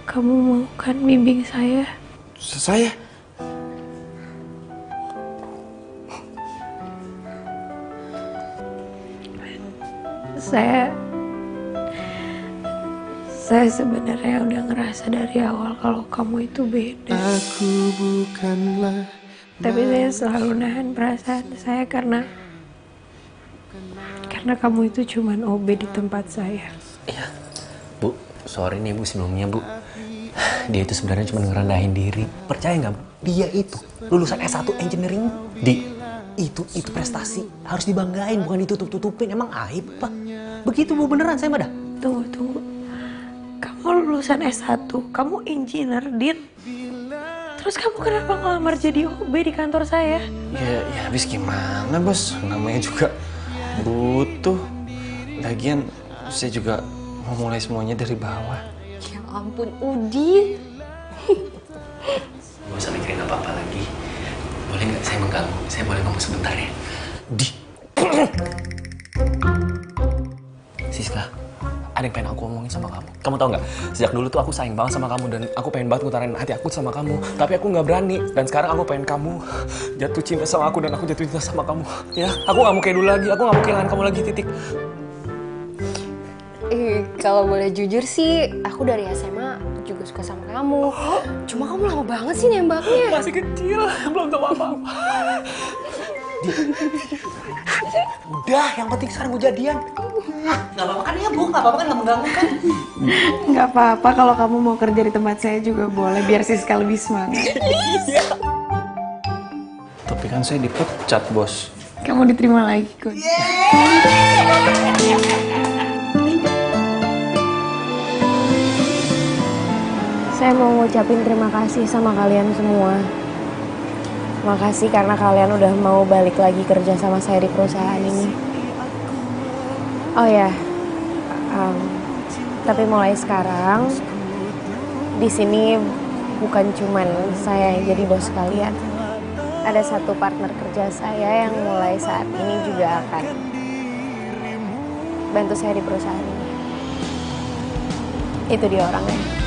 [SPEAKER 8] Kamu mau kan bimbing saya?
[SPEAKER 5] Saya? Saya sebenarnya udah ngerasa dari awal kalau kamu itu beda.
[SPEAKER 1] Aku bukanlah.
[SPEAKER 8] Tapi saya selalu nahan perasaan saya karena kamu itu cuman OB di tempat saya.
[SPEAKER 6] Iya, Bu, sorry nih Bu sebelumnya Bu. Dia itu sebenarnya cuma ngerendahin diri. Percaya nggak Bu? Dia itu lulusan S1 Engineering. Itu prestasi. Harus dibanggain, bukan ditutup-tutupin. Emang aib Pak? Begitu Bu, beneran saya mah dah.
[SPEAKER 8] Tunggu. Kamu lulusan S1, kamu engineer, Din. Terus kamu kenapa ngelamar jadi OB di kantor saya?
[SPEAKER 5] Ya habis gimana bos? Namanya juga butuh. Lagian saya juga mau mulai semuanya dari bawah.
[SPEAKER 3] Ya ampun, Udin.
[SPEAKER 6] Gak usah mikirin apa-apa lagi. Boleh nggak saya mengganggu? Saya boleh ngomong sebentar ya? Siska, ada yang pengen aku omongin sama kamu. Kamu tau nggak? Sejak dulu tuh aku sayang banget sama kamu dan aku pengen banget ngutarain hati aku sama kamu. Tapi aku nggak berani. Dan sekarang aku pengen kamu jatuh cinta sama aku dan aku jatuh cinta sama kamu. Ya, aku nggak mau kayak dulu lagi. Aku nggak mau kehilangan kamu lagi, titik.
[SPEAKER 3] Kalau boleh jujur sih, aku dari SMA juga suka sama kamu. Cuma kamu lama banget sih nembaknya.
[SPEAKER 6] Masih kecil, belum tahu apa-apa. Udah, yang penting sekarang gue jadian. Gak apa-apa kan ya Bu? Gak apa-apa kan? Gak mengganggu kan?
[SPEAKER 8] Nggak apa-apa kalau kamu mau kerja di tempat saya juga boleh, biar Siska lebih semangat.
[SPEAKER 5] Tapi kan saya dipecat bos.
[SPEAKER 8] Kamu diterima lagi kok. Saya mau ngucapin terima kasih sama kalian semua. Makasih karena kalian udah mau balik lagi kerja sama saya di perusahaan ini. Oh ya, tapi mulai sekarang di sini bukan cuman saya yang jadi bos kalian. Ada satu partner kerja saya yang mulai saat ini juga akan bantu saya di perusahaan ini. Itu dia orangnya.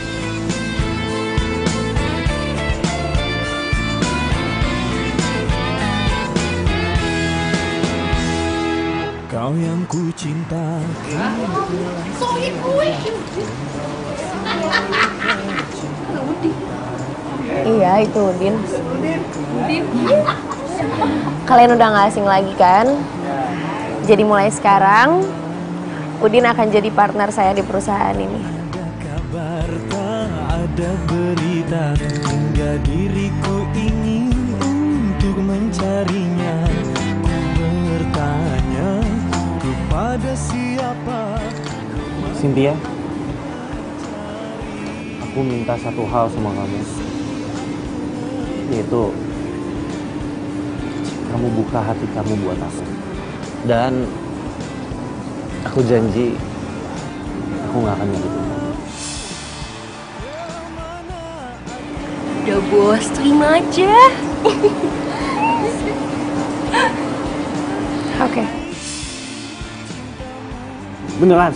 [SPEAKER 1] Kau yang ku cinta.
[SPEAKER 11] Soalnya gue.
[SPEAKER 8] Iya, itu Udin. Kalian udah gak asing lagi kan? Jadi mulai sekarang, Udin akan jadi partner saya di perusahaan ini.
[SPEAKER 1] Kabar tak ada berita, hingga diriku ingin untuk mencarinya. Ku bertanya kepada siapa.
[SPEAKER 5] Cynthia, aku minta satu hal sama kamu, yaitu kamu buka hati kamu buat aku. Dan aku janji aku gak akan nyakitin kamu.
[SPEAKER 3] Udah bos, terima aja.
[SPEAKER 8] Oke.
[SPEAKER 5] Beneran?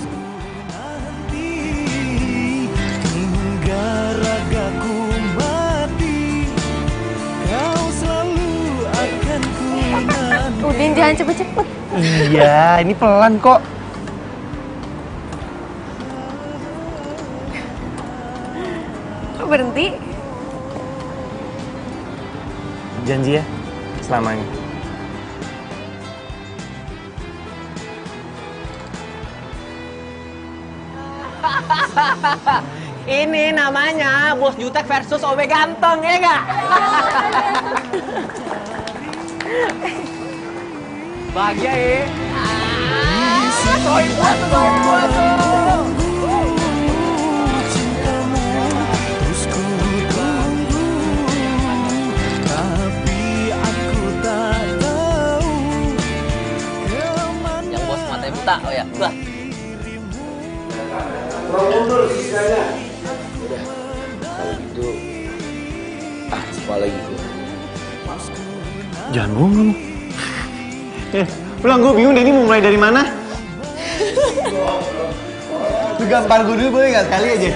[SPEAKER 1] Hingga ragaku mati, kau selalu akan ku nanti.
[SPEAKER 8] Udin jangan cepet-cepet.
[SPEAKER 5] Iya, ini pelan kok.
[SPEAKER 8] Kok berhenti?
[SPEAKER 5] Janji ya, selamanya.
[SPEAKER 6] Ini namanya Bos Jutek versus OB Ganteng, ya nggak? Bahagia ya? Poin satu.
[SPEAKER 1] Tapi aku tak tahu
[SPEAKER 10] mata. Oh ya, bah.
[SPEAKER 17] Kurang mundur sisanya. Udah, kalau gitu, apa lagi tuh?
[SPEAKER 5] Jangan bohong kamu. Pulang, gue bingung deh ini mau mulai dari mana.
[SPEAKER 12] Lu gampar gue dulu boleh nggak sekali aja?